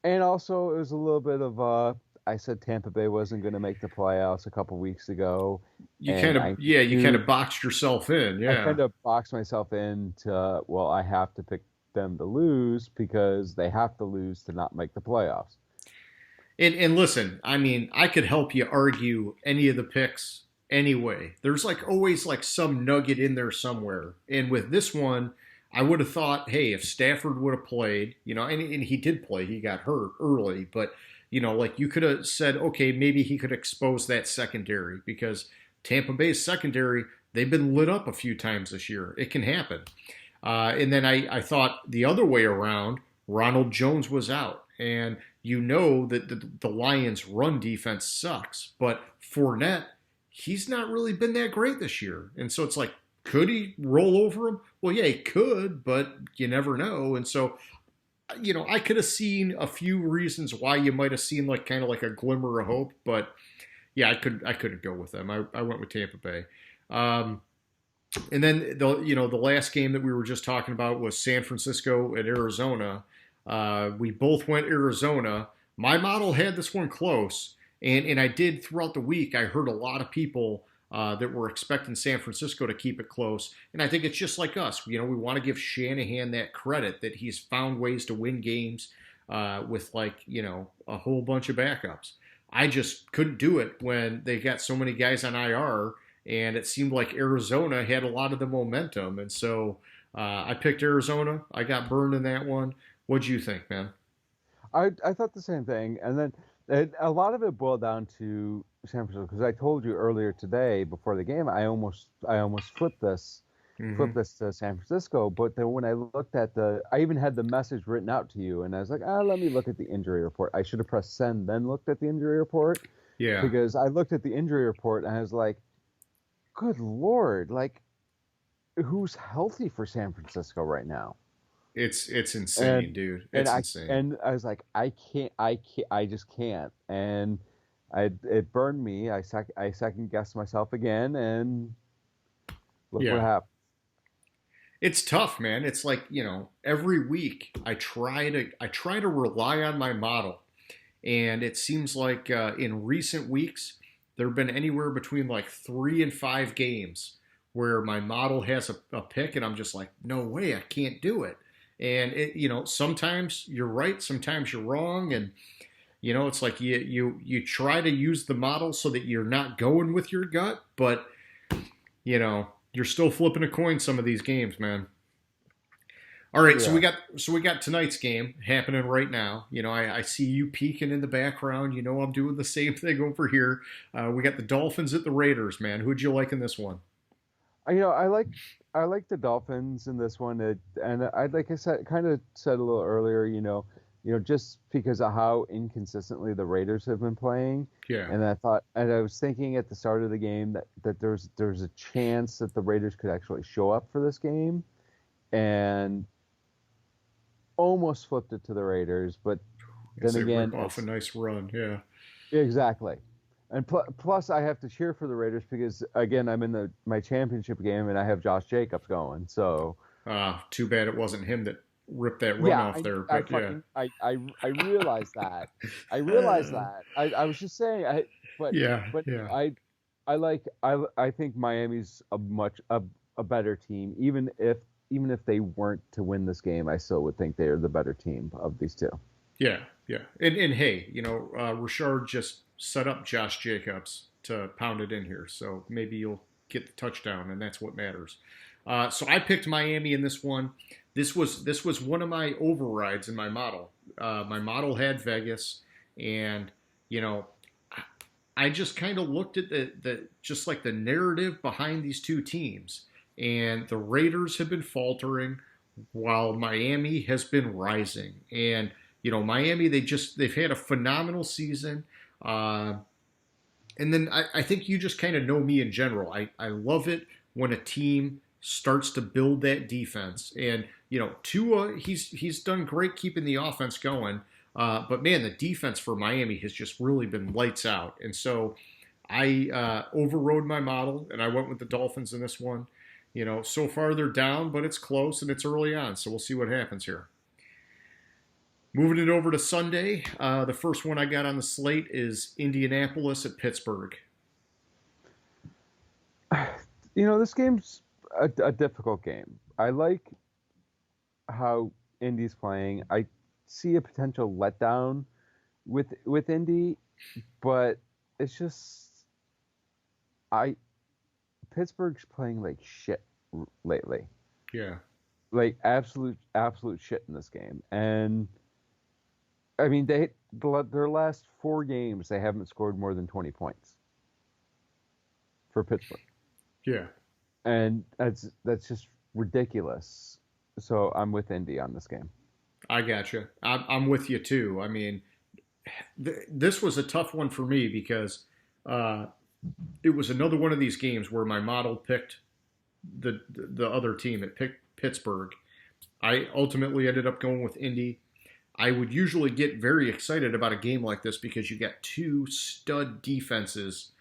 And also it was a little bit of I said Tampa Bay wasn't going to make the playoffs a couple weeks ago. You kind of boxed yourself in. Yeah. I kind of boxed myself into, well, I have to pick them to lose because they have to lose to not make the playoffs. And listen, I mean, I could help you argue any of the picks anyway. There's always some nugget in there somewhere. And with this one, I would have thought, hey, if Stafford would have played, and he did play, he got hurt early, but, you could have said, okay, maybe he could expose that secondary because Tampa Bay's secondary, they've been lit up a few times this year. It can happen. And then I thought the other way around, Ronald Jones was out. And you know that the Lions' run defense sucks. But Fournette, he's not really been that great this year. And so it's like, could he roll over him? Well, yeah, he could, but you never know. And so, I could have seen a few reasons why you might have seen like kind of like a glimmer of hope. But yeah, I couldn't go with them. I went with Tampa Bay. Um, and then the last game that we were just talking about was San Francisco at Arizona. We both went Arizona. My model had this one close, and I did throughout the week. I heard a lot of people that were expecting San Francisco to keep it close, and I think it's just like us. We want to give Shanahan that credit that he's found ways to win games with a whole bunch of backups. I just couldn't do it when they got so many guys on IR, and it seemed like Arizona had a lot of the momentum, and so I picked Arizona. I got burned in that one. What'd you think, man? I thought the same thing, and then a lot of it boiled down to San Francisco because I told you earlier today before the game I almost Mm-hmm. flipped this to San Francisco, but then when I looked at I even had the message written out to you, and I was like, let me look at the injury report. I should have pressed send, then looked at the injury report Yeah, because I looked at the injury report and I was like, good Lord, like who's healthy for San Francisco right now? it's insane, and dude. and It's I insane. and I was like, I just can't. And it burned me. I second guessed myself again, and look what Yeah. happened. It's tough, man. It's like, every week I try to rely on my model. And it seems like in recent weeks there've been anywhere between like 3 and 5 games where my model has a pick and I'm just like, no way, I can't do it. And sometimes you're right, sometimes you're wrong, and it's like you try to use the model so that you're not going with your gut, but you're still flipping a coin some of these games, man. All right, so we Yeah. got so we got tonight's game happening right now. I see you peeking in the background. I'm doing the same thing over here. We got the Dolphins at the Raiders, man. Who'd you like in this one? I like the Dolphins in this one, and I like I said, kind of said a little earlier, just because of how inconsistently the Raiders have been playing, Yeah, and I was thinking at the start of the game that there's a chance that the Raiders could actually show up for this game, and almost flipped it to the Raiders, but as then they again, rip off a nice run. Yeah. exactly. And plus, I have to cheer for the Raiders because again, I'm in my championship game and I have Josh Jacobs going. So Too bad it wasn't him that ripped that run yeah, off there. I But yeah, fucking I realize that. I realize that. I was just saying but yeah, but yeah, I think Miami's a better team. Even if they weren't to win this game, I still would think they are the better team of these two. yeah, yeah. And hey, Richard just set up Josh Jacobs to pound it in here, so maybe you'll get the touchdown, and that's what matters. So I picked Miami in this one. This was one of my overrides in my model. My model had Vegas, and you know, I just kind of looked at the just like the narrative behind these two teams, and the Raiders have been faltering while Miami has been rising. And Miami, they've had a phenomenal season. Uh, and then I think you just kind of know me in general. I love it when a team starts to build that defense. And Tua, he's done great keeping the offense going. But man, the defense for Miami has just really been lights out. And so I overrode my model and I went with the Dolphins in this one. So far they're down, but it's close and it's early on. So we'll see what happens here. Moving it over to Sunday, the first one I got on the slate is Indianapolis at Pittsburgh. This game's a difficult game. I like how Indy's playing. I see a potential letdown with Indy, but it's just I Pittsburgh's playing like shit lately, Yeah, like absolute shit in this game. And I mean, their last 4 games they haven't scored more than 20 points for Pittsburgh. yeah. and that's just ridiculous. So I'm with Indy on this game. I gotcha. I'm with you too. I mean, this was a tough one for me because uh, it was another one of these games where my model picked the other team. It picked Pittsburgh. I ultimately ended up going with Indy. I would usually get very excited about a game like this because you got two stud defenses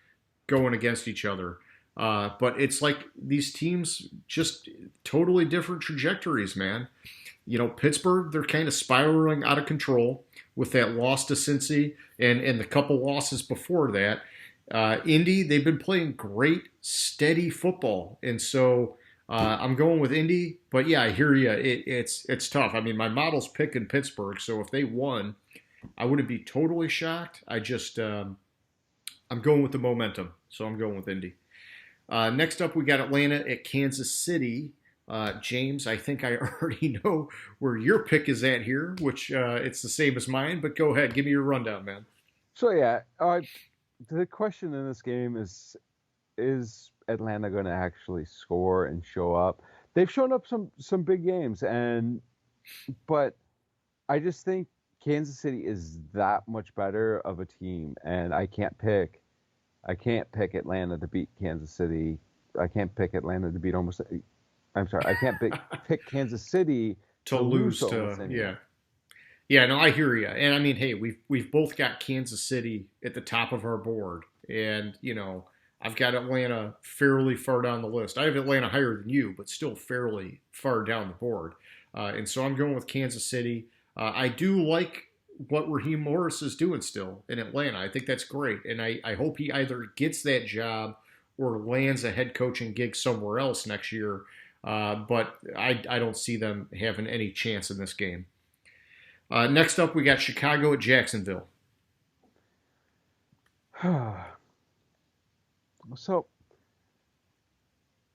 going against each other. But it's like these teams just totally different trajectories, man. You know, Pittsburgh, they're kind of spiraling out of control with that loss to Cincy and the couple losses before that. Indy, they've been playing great, steady football. And so I'm going with Indy. But yeah, I hear you. It's tough. I mean, my model's picking Pittsburgh. So if they won, I wouldn't be totally shocked. I'm going with the momentum. So I'm going with Indy. Next up, we got Atlanta at Kansas City. James, I think I already know where your pick is at here, which it's the same as mine, but go ahead. Give me your rundown, man. So yeah, the question in this game is Atlanta going to actually score and show up? They've shown up some big games, but I just think Kansas City is that much better of a team, and I can't pick Atlanta to beat Kansas City. I can't pick Atlanta to beat almost. I'm sorry, I can't pick Kansas City To to lose lose to to almost anyone. yeah. Yeah, no, I hear you. And I mean, hey, we've both got Kansas City at the top of our board, and you know, I've got Atlanta fairly far down the list. I have Atlanta higher than you, but still fairly far down the board. And so I'm going with Kansas City. I do like what Raheem Morris is doing still in Atlanta. I think that's great, and I hope he either gets that job or lands a head coaching gig somewhere else next year. But I don't see them having any chance in this game. Next up, we got Chicago at Jacksonville. So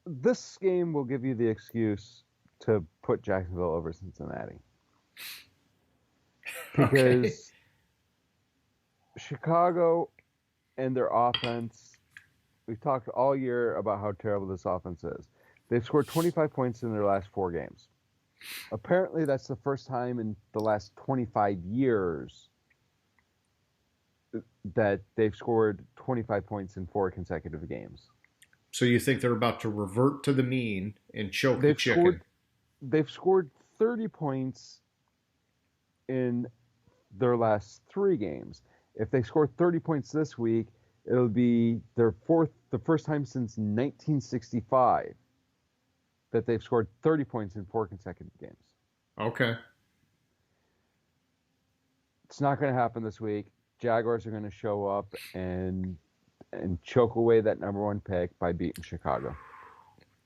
this game will give you the excuse to put Jacksonville over Cincinnati Okay. because Chicago and their offense, we've talked all year about how terrible this offense is. They've scored 25 points in their last 4 games. Apparently, that's the first time in the last 25 years that they've scored 25 points in 4 consecutive games. So you think they're about to revert to the mean and choke the They've chicken? scored they've scored 30 points in their last 3 games. If they score 30 points this week, it'll be the first time since 1965 that they've scored 30 points in 4 consecutive games. Okay. It's not going to happen this week. Jaguars are going to show up and choke away that number 1 pick by beating Chicago.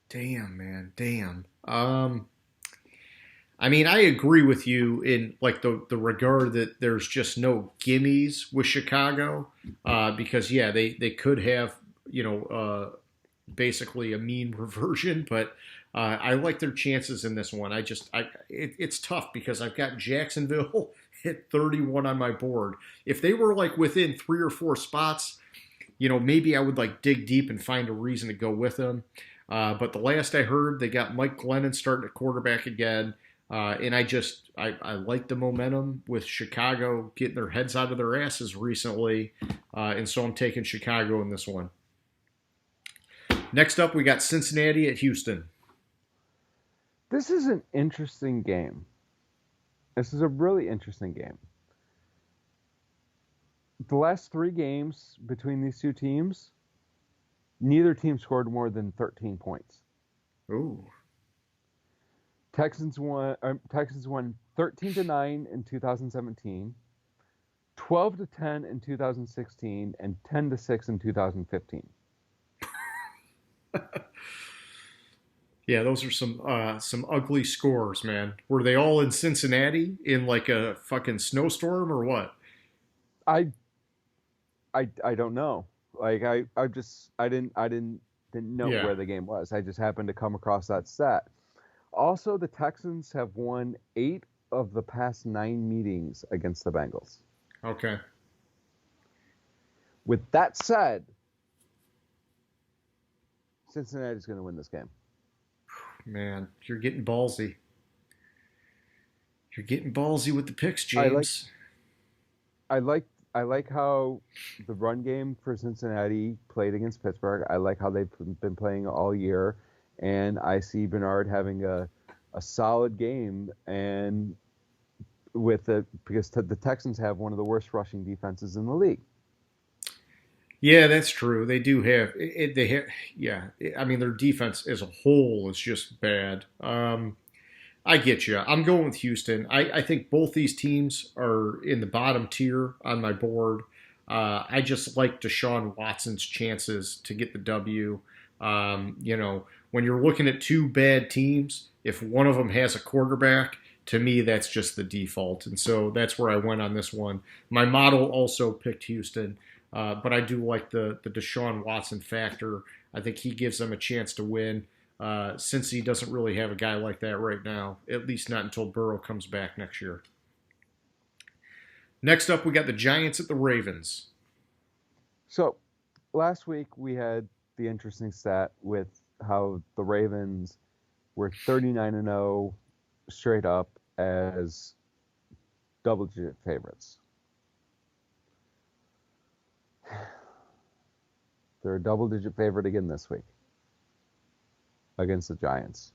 Damn, man. Damn. I mean, I agree with you in like the regard that there's just no gimmies with Chicago, because yeah, they could have basically a mean reversion, but I like their chances in this one. It's tough because I've got Jacksonville at 31 on my board. If they were like within 3 or 4 spots, maybe I would like dig deep and find a reason to go with them. But the last I heard, they got Mike Glennon starting at quarterback again. And I like the momentum with Chicago getting their heads out of their asses recently. And so I'm taking Chicago in this one. Next up, we got Cincinnati at Houston. This is an interesting game. This is a really interesting game. The last 3 games between these two teams, neither team scored more than 13 points. Ooh. Texans won 13-9 in 2017, 12-10 in 2016, and 10-6 in 2015. Yeah, those are some ugly scores, man. Were they all in Cincinnati in like a fucking snowstorm or what? I I don't know. Like I didn't know Yeah. where the game was. I just happened to come across that stat. Also, the Texans have won 8 of the past 9 meetings against the Bengals. Okay. With that said, Cincinnati's going to win this game. Man, you're getting ballsy. You're getting ballsy with the picks, I like James. I like I like how the run game for Cincinnati played against Pittsburgh. I like how they've been playing all year, and I see Bernard having a solid game and with it because the Texans have one of the worst rushing defenses in the league. Yeah, that's true. They do have they have yeah. I mean, their defense as a whole is just bad. I get you. I'm going with Houston. I think both these teams are in the bottom tier on my board. I just like Deshaun Watson's chances to get the W. When you're looking at two bad teams, if one of them has a quarterback, to me, that's just the default. And so that's where I went on this one. My model also picked Houston, but I do like the Deshaun Watson factor. I think he gives them a chance to win. Since he doesn't really have a guy like that right now, at least not until Burrow comes back next year. Next up, we got the Giants at the Ravens. So last week we had the interesting stat with how the Ravens were 39-0 straight up as double-digit favorites. They're a double-digit favorite again this week against the Giants.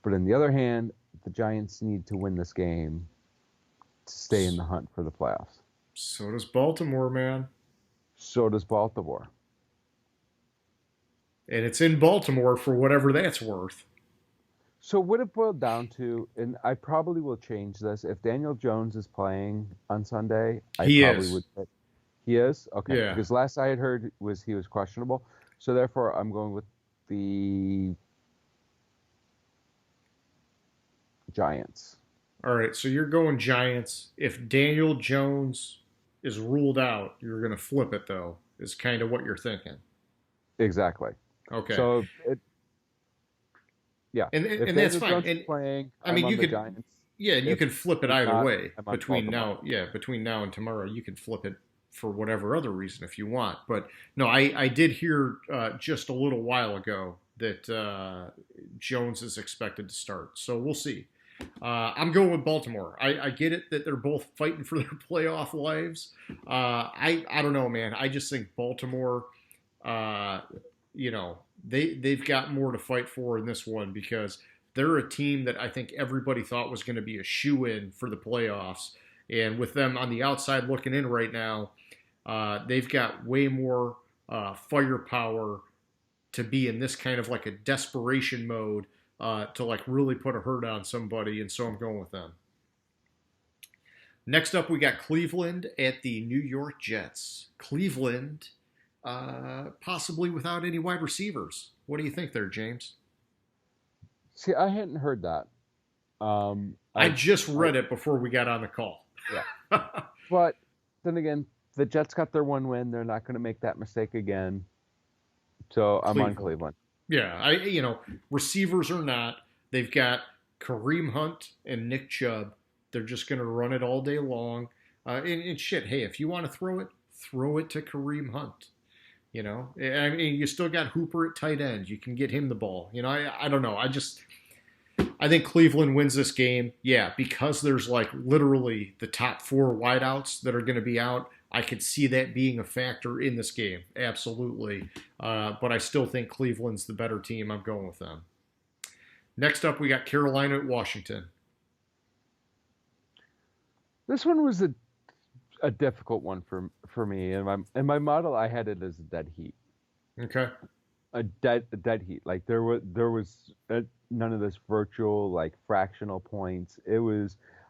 But on the other hand, the Giants need to win this game to stay in the hunt for the playoffs. So does Baltimore, man. So does Baltimore. And it's in Baltimore for whatever that's worth. So what it boiled down to, and I probably will change this, if Daniel Jones is playing on Sunday, I He probably is. would pick. He is? Okay. Yeah. Because last I had heard was he was questionable. So therefore I'm going with the Giants. All right. So you're going Giants. If Daniel Jones is ruled out, you're going to flip it, though, is kind of what you're thinking. Exactly. Okay. So yeah, And, if and that's Daniel fine. Jones is And playing, I I'm mean, on you the could, Giants. yeah, and you If can flip it he's either not, way I'm on between Baltimore. now, yeah, between now and tomorrow. You can flip it for whatever other reason if you want. But no, I did hear just a little while ago that Jones is expected to start. So we'll see. I'm going with Baltimore. I get it that they're both fighting for their playoff lives. I don't know, man. I just think Baltimore, uh, they've got more to fight for in this one because they're a team that I think everybody thought was going to be a shoe-in for the playoffs. And with them on the outside looking in right now, they've got way more firepower to be in this kind of like a desperation mode to like really put a hurt on somebody. And so I'm going with them. Next up, we got Cleveland at the New York Jets. Cleveland, possibly without any wide receivers. What do you think there, James? See, I hadn't heard that. I I, just I, read it before we got on the call. yeah. But then again, the Jets got their one win. They're not going to make that mistake again. So I'm on Cleveland. Cleveland. Yeah, receivers or not, they've got Kareem Hunt and Nick Chubb. They're just going to run it all day long. And shit, hey, if you want to throw it to Kareem Hunt. I mean, you still got Hooper at tight end. You can get him the ball. I don't know. I think Cleveland wins this game. Yeah, because there's like literally the top four wideouts that are going to be out. I could see that being a factor in this game. Absolutely. But I still think Cleveland's the better team. I'm going with them. Next up, we got Carolina at Washington. This one was a difficult one for me. And my model, I had it as a dead heat. Okay. A dead heat. Like there was none of this virtual like fractional points.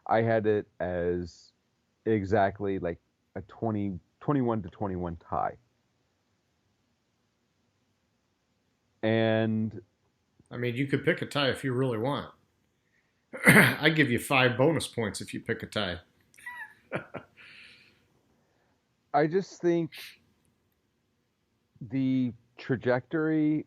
I had it as exactly like a 21-21 tie. And I mean, you could pick a tie if you really want. I give you 5 bonus points if you pick a tie. I just think the trajectory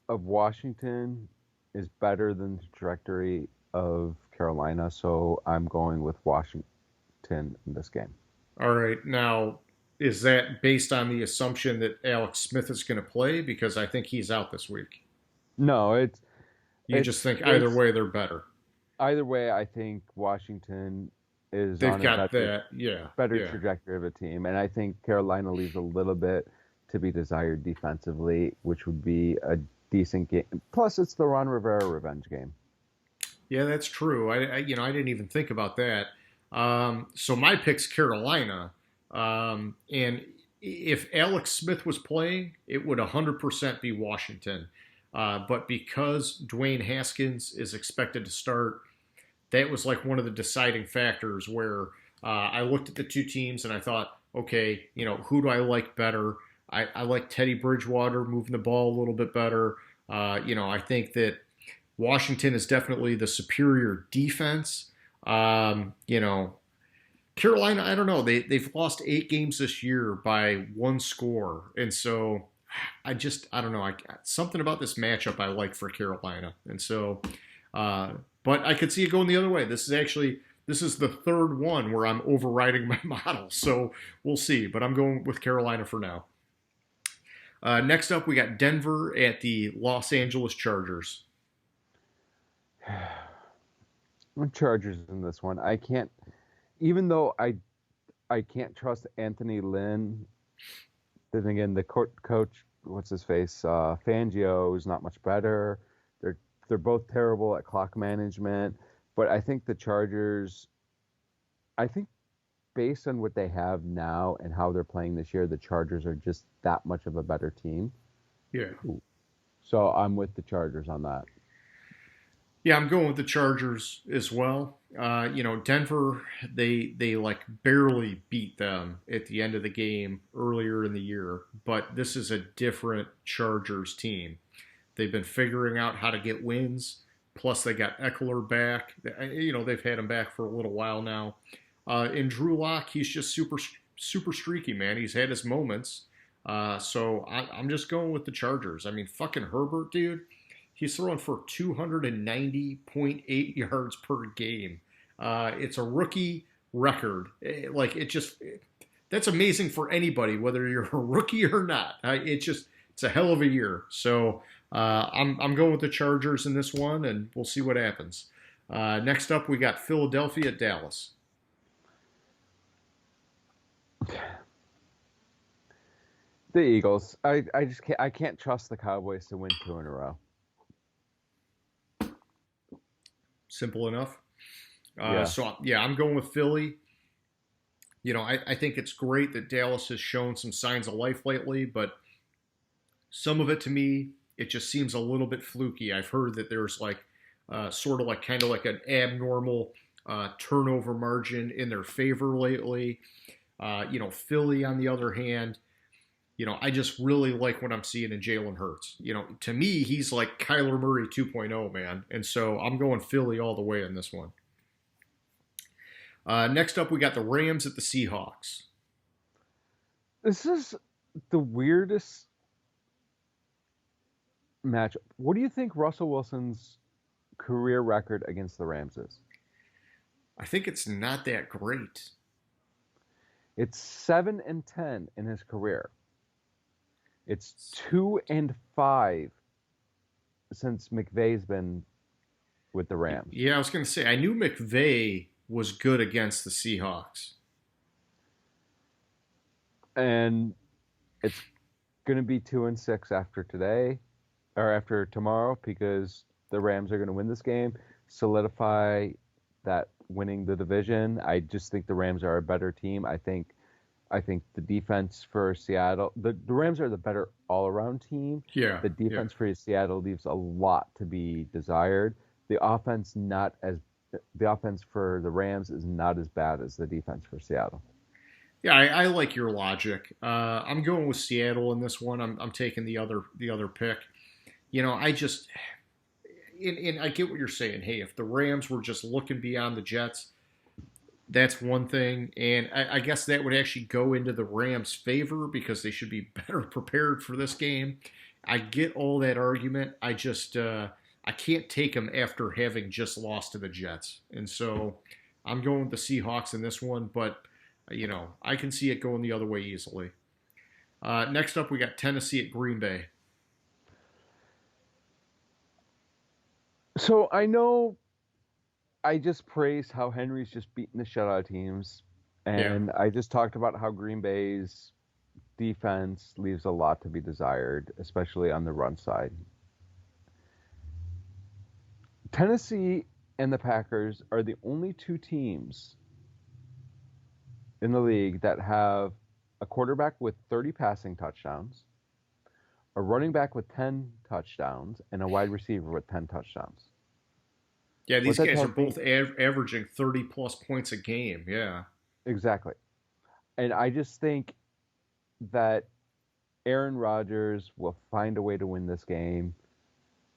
of Washington is better than the trajectory of Carolina, so I'm going with Washington in this game. All right. Now, is that based on the assumption that Alex Smith is going to play? Because I think he's out this week. No, You just it's think either it's way they're better. either way. I think Washington is They've on a got that. Yeah, better yeah. trajectory of a team, and I think Carolina leaves a little bit to be desired defensively, which would be a decent game. Plus, it's the Ron Rivera revenge game. Yeah, that's true. I didn't even think about that. So my pick's Carolina, and if Alex Smith was playing, it would 100% be Washington. But because Dwayne Haskins is expected to start, that was like one of the deciding factors where I looked at the two teams and I thought, okay, who do I like better? I like Teddy Bridgewater moving the ball a little bit better. I think that Washington is definitely the superior defense. Carolina, I don't know. They've lost 8 games this year by one score, and so I don't know. Something about this matchup I like for Carolina, and so, but I could see it going the other way. This is the third one where I'm overriding my model, so we'll see. But I'm going with Carolina for now. Next up, we got Denver at the Los Angeles Chargers. Chargers in this one. I can't, even though I can't trust Anthony Lynn. Then again, the coach, what's his face, Fangio is not much better. They're both terrible at clock management. But I think the Chargers. I think based on what they have now and how they're playing this year, the Chargers are just that much of a better team. Yeah. So I'm with the Chargers on that. Yeah, I'm going with the Chargers as well. Denver, they like barely beat them at the end of the game earlier in the year, but this is a different Chargers team. They've been figuring out how to get wins. Plus, they got Eckler back. They've had him back for a little while now. And Drew Lock, he's just super streaky, man. He's had his moments. So I'm just going with the Chargers. I mean, fucking Herbert, dude. He's throwing for 290.8 yards per game. It's a rookie record. That's amazing for anybody, whether you're a rookie or not. It's a hell of a year. So I'm going with the Chargers in this one, and we'll see what happens. Next up, we got Philadelphia at Dallas. The Eagles. I can't trust the Cowboys to win 2 in a row. Simple enough. Yeah. So, yeah, I'm going with Philly. I think it's great that Dallas has shown some signs of life lately, but some of it to me, it just seems a little bit fluky. I've heard that there's sort of kind of like an abnormal turnover margin in their favor lately. Philly, on the other hand, I just really like what I'm seeing in Jalen Hurts. To me, he's like Kyler Murray 2.0, man. And so I'm going Philly all the way in this one. Next up, we got the Rams at the Seahawks. This is the weirdest matchup. What do you think Russell Wilson's career record against the Rams is? I think it's not that great. It's 7-10 in his career. It's 2-5 since McVay's been with the Rams. Yeah, I was going to say, I knew McVay was good against the Seahawks. And it's going to be 2-6 after today, or after tomorrow, because the Rams are going to win this game, solidify that winning the division. I just think the Rams are a better team. I think the defense for Seattle, the Rams are the better all-around team. Yeah. The defense for Seattle leaves a lot to be desired. The offense for the Rams is not as bad as the defense for Seattle. Yeah, I like your logic. I'm going with Seattle in this one. I'm taking the other pick. I just and I get what you're saying. Hey, if the Rams were just looking beyond the Jets, that's one thing. And I guess that would actually go into the Rams' favor because they should be better prepared for this game. I get all that argument. I just I can't take them after having just lost to the Jets. And so I'm going with the Seahawks in this one. But I can see it going the other way easily. Next up, we got Tennessee at Green Bay. So I know I just praised how Henry's just beating the shit out of teams, Yeah. and I just talked about how Green Bay's defense leaves a lot to be desired, especially on the run side. Tennessee and the Packers are the only two teams in the league that have a quarterback with 30 passing touchdowns, a running back with 10 touchdowns, and a wide receiver with 10 touchdowns. Yeah, What these that guys are tells me both averaging 30 plus points a game. Yeah. exactly. And I just think that Aaron Rodgers will find a way to win this game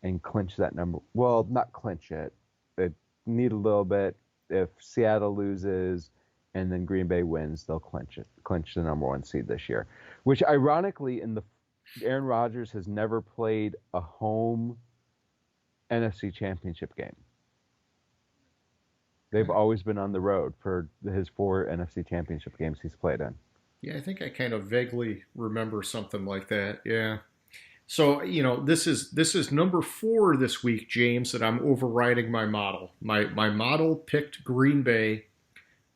and clinch that number. Well, not clinch it. They need a little bit. If Seattle loses and then Green Bay wins, they'll clinch the number one seed this year. Which, ironically, Aaron Rodgers has never played a home NFC Championship game. They've always been on the road for his 4 NFC Championship games he's played in. Yeah, I think I kind of vaguely remember something like that. Yeah. So, this is number 4 this week, James, that I'm overriding my model. My model picked Green Bay.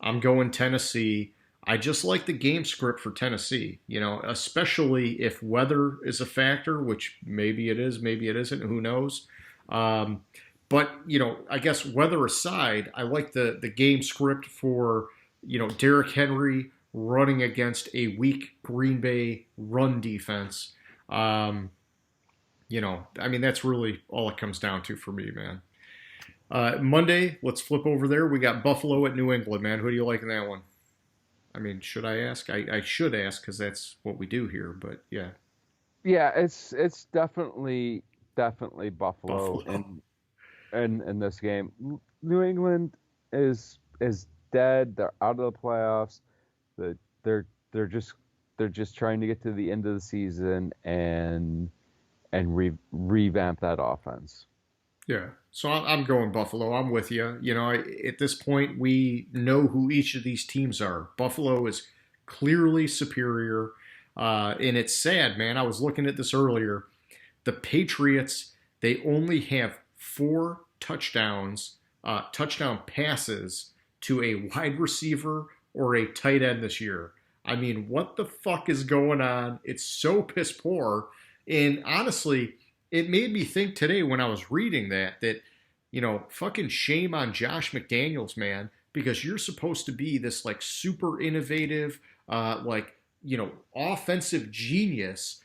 I'm going Tennessee. I just like the game script for Tennessee, especially if weather is a factor, which maybe it is, maybe it isn't, who knows. Um, but, I guess weather aside, I like the game script for, Derrick Henry running against a weak Green Bay run defense. Um, that's really all it comes down to for me, man. Monday, let's flip over there. We got Buffalo at New England, man. Who do you like in that one? I mean, should I ask? I should ask because that's what we do here. But yeah, Yeah, it's definitely Buffalo Buffalo. in this game. New England is dead. They're out of the playoffs. The- They're they're just trying to get to the end of the season and revamp that offense. Yeah. So I'm going Buffalo. I'm with you. At this point, we know who each of these teams are. Buffalo is clearly superior. And it's sad, man. I was looking at this earlier. The Patriots, they only have 4 touchdown passes to a wide receiver or a tight end this year. I mean, what the fuck is going on? It's so piss poor. And honestly, it made me think today when I was reading that, fucking shame on Josh McDaniels, man, because you're supposed to be this like super innovative, offensive genius.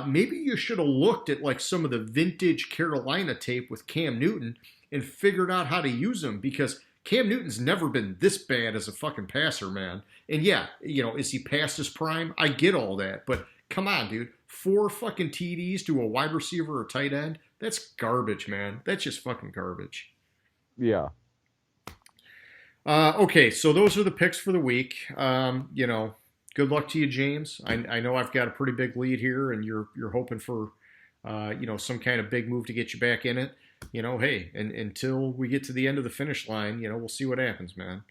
Maybe you should have looked at like some of the vintage Carolina tape with Cam Newton and figured out how to use him because Cam Newton's never been this bad as a fucking passer, man. And yeah, is he past his prime? I get all that, but come on, dude. 4 fucking TDs to a wide receiver or tight end? That's garbage, man. That's just fucking garbage. Yeah. Okay, so those are the picks for the week. Good luck to you, James. I know I've got a pretty big lead here, and you're hoping for, some kind of big move to get you back in it. Hey, and until we get to the end of the finish line, we'll see what happens, man.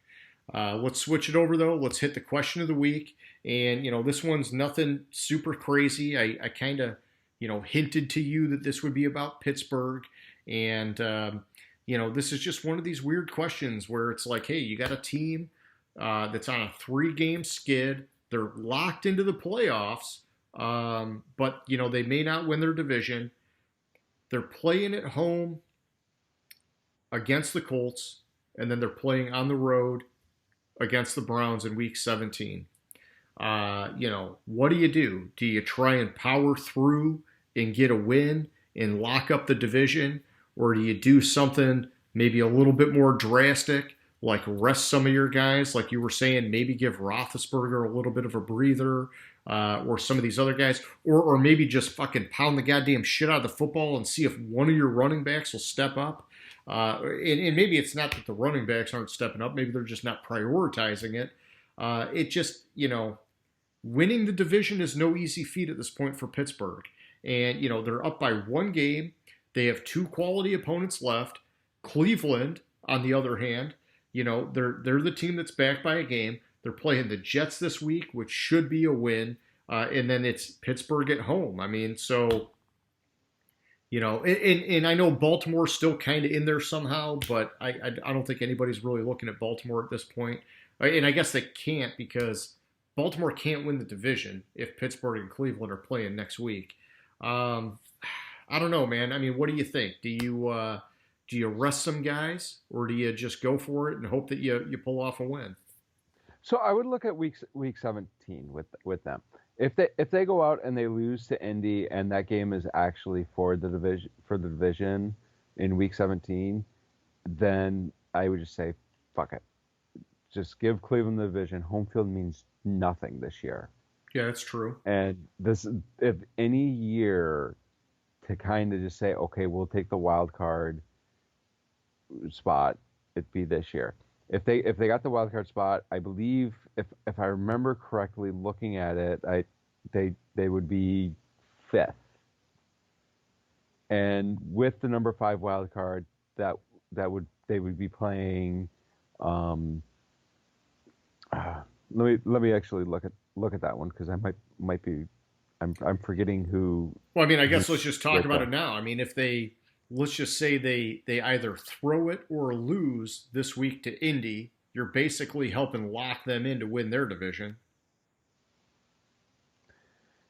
Let's switch it over though. Let's hit the question of the week, and this one's nothing super crazy. I kind of hinted to you that this would be about Pittsburgh, and this is just one of these weird questions where it's like, hey, you got a team that's on a 3-game skid. They're locked into the playoffs, but they may not win their division. They're playing at home against the Colts, and then they're playing on the road against the Browns in Week 17. What do you do? Do you try and power through and get a win and lock up the division, or do you do something maybe a little bit more drastic, like rest some of your guys, like you were saying, maybe give Roethlisberger a little bit of a breather, or some of these other guys, or maybe just fucking pound the goddamn shit out of the football and see if one of your running backs will step up. And maybe it's not that the running backs aren't stepping up. Maybe they're just not prioritizing it. It just, winning the division is no easy feat at this point for Pittsburgh. And, they're up by 1 game. They have 2 quality opponents left. Cleveland, on the other hand, they're the team that's back by a game. They're playing the Jets this week, which should be a win. And then it's Pittsburgh at home. I mean, so, and I know Baltimore's still kind of in there somehow, but I don't think anybody's really looking at Baltimore at this point. And I guess they can't because Baltimore can't win the division if Pittsburgh and Cleveland are playing next week. I don't know, man. I mean, what do you think? Do you rest some guys, or do you just go for it and hope that you pull off a win? So I would look at week 17 with them. If they go out and they lose to Indy and that game is actually for the division in week 17, then I would just say fuck it. Just give Cleveland the division. Home field means nothing this year. Yeah, that's true. And this, if any year to kind of just say, okay, we'll take the wild card spot, it'd be this year. If they got the wild card spot, I believe if I remember correctly, looking at it, they would be fifth, and with the number 5 wild card, they would be playing. Let me actually look at that one because I might be I'm forgetting who. Well, I mean, I guess let's just talk about it now. I mean, let's just say they either throw it or lose this week to Indy, you're basically helping lock them in to win their division.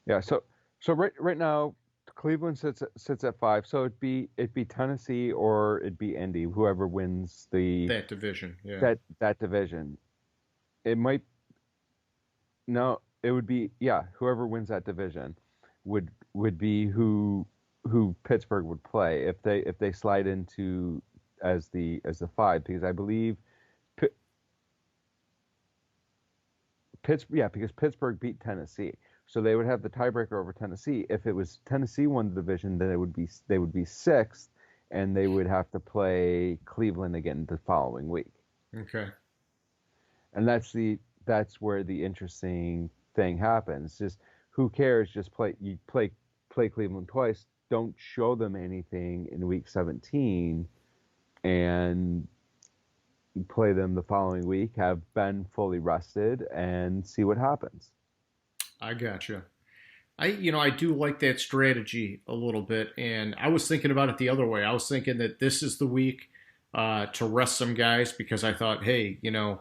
Yeah. So right now Cleveland sits at 5. So it'd be Tennessee or it'd be Indy, whoever wins that division. Yeah. That division. It might. No, it would be, yeah, whoever wins that division would be who Pittsburgh would play if they slide into as the 5, because I believe because Pittsburgh beat Tennessee. So they would have the tiebreaker over Tennessee. If it was Tennessee won the division, then they would be 6th, and they would have to play Cleveland again the following week. Okay. And that's where the interesting thing happens. Just who cares? Just play Cleveland twice. Don't show them anything in week 17, and play them the following week. Have been fully rested and see what happens. I gotcha. I do like that strategy a little bit, and I was thinking about it the other way. I was thinking that this is the week to rest some guys because I thought, hey, Indy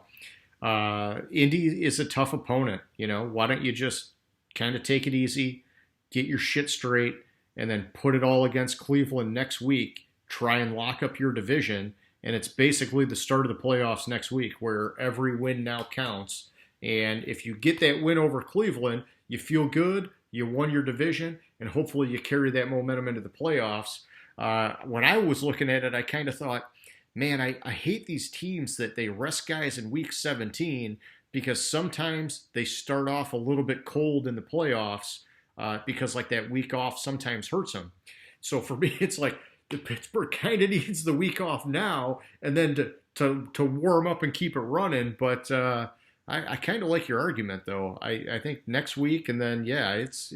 is a tough opponent. Why don't you just kind of take it easy, get your shit straight, and then put it all against Cleveland next week. Try and lock up your division, and it's basically the start of the playoffs next week, where every win now counts. And if you get that win over Cleveland, you feel good, you won your division, and hopefully you carry that momentum into the playoffs. When I was looking at it, I kind of thought, man, I hate these teams that they rest guys in week 17 because sometimes they start off a little bit cold in the playoffs because like that week off sometimes hurts them. So for me, it's like the Pittsburgh kind of needs the week off now and then to warm up and keep it running. But I kind of like your argument, though. I think next week and then, yeah, that's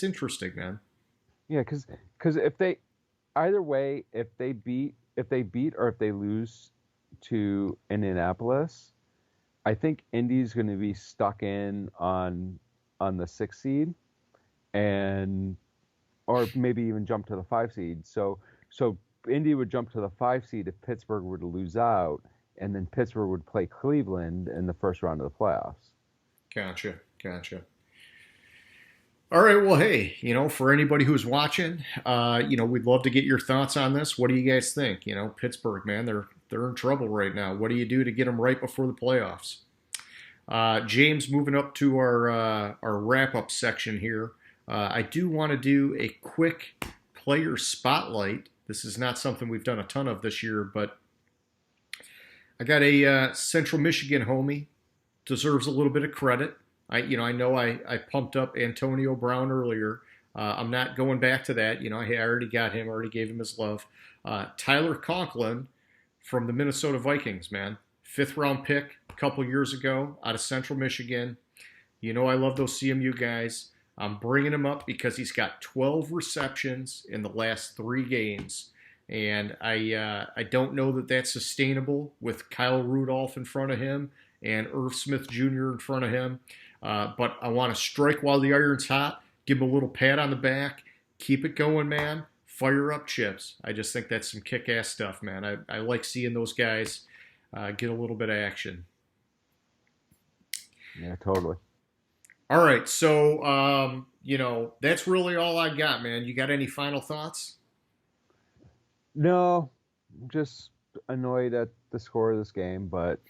interesting, man. Yeah, because if they either way, if they beat or if they lose to Indianapolis, I think Indy's going to be stuck in on the 6th seed, or maybe even jump to the 5 seed. So Indy would jump to the 5 seed if Pittsburgh were to lose out, and then Pittsburgh would play Cleveland in the first round of the playoffs. Gotcha. All right, well, hey, for anybody who's watching, we'd love to get your thoughts on this. What do you guys think? Pittsburgh, man, they're in trouble right now. What do you do to get them right before the playoffs? James, moving up to our wrap-up section here, I do want to do a quick player spotlight. This is not something we've done a ton of this year, but I got a Central Michigan homie, deserves a little bit of credit. I know I pumped up Antonio Brown earlier. I'm not going back to that. I already got him, already gave him his love. Tyler Conklin from the Minnesota Vikings, man. 5th round pick a couple years ago out of Central Michigan. I love those CMU guys. I'm bringing him up because he's got 12 receptions in the last 3 games. and I don't know that that's sustainable with Kyle Rudolph in front of him and Irv Smith Jr. in front of him. But I want to strike while the iron's hot, give him a little pat on the back, keep it going, man. Fire up chips. I just think that's some kick-ass stuff, man. I like seeing those guys get a little bit of action. Yeah, totally. All right, so that's really all I got, man. You got any final thoughts? No, I'm just annoyed at the score of this game, but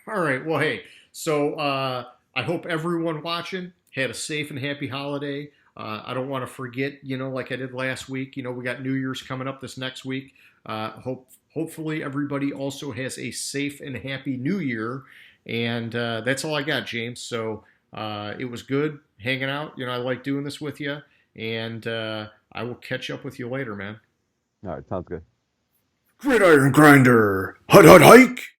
All right, well, hey, so I hope everyone watching had a safe and happy holiday. I don't want to forget, like I did last week. We got New Year's coming up this next week. Hopefully everybody also has a safe and happy New Year. And that's all I got, James. So it was good hanging out. I like doing this with you. And I will catch up with you later, man. all right, sounds good. Gridiron Grinder. Hut, hut, hike.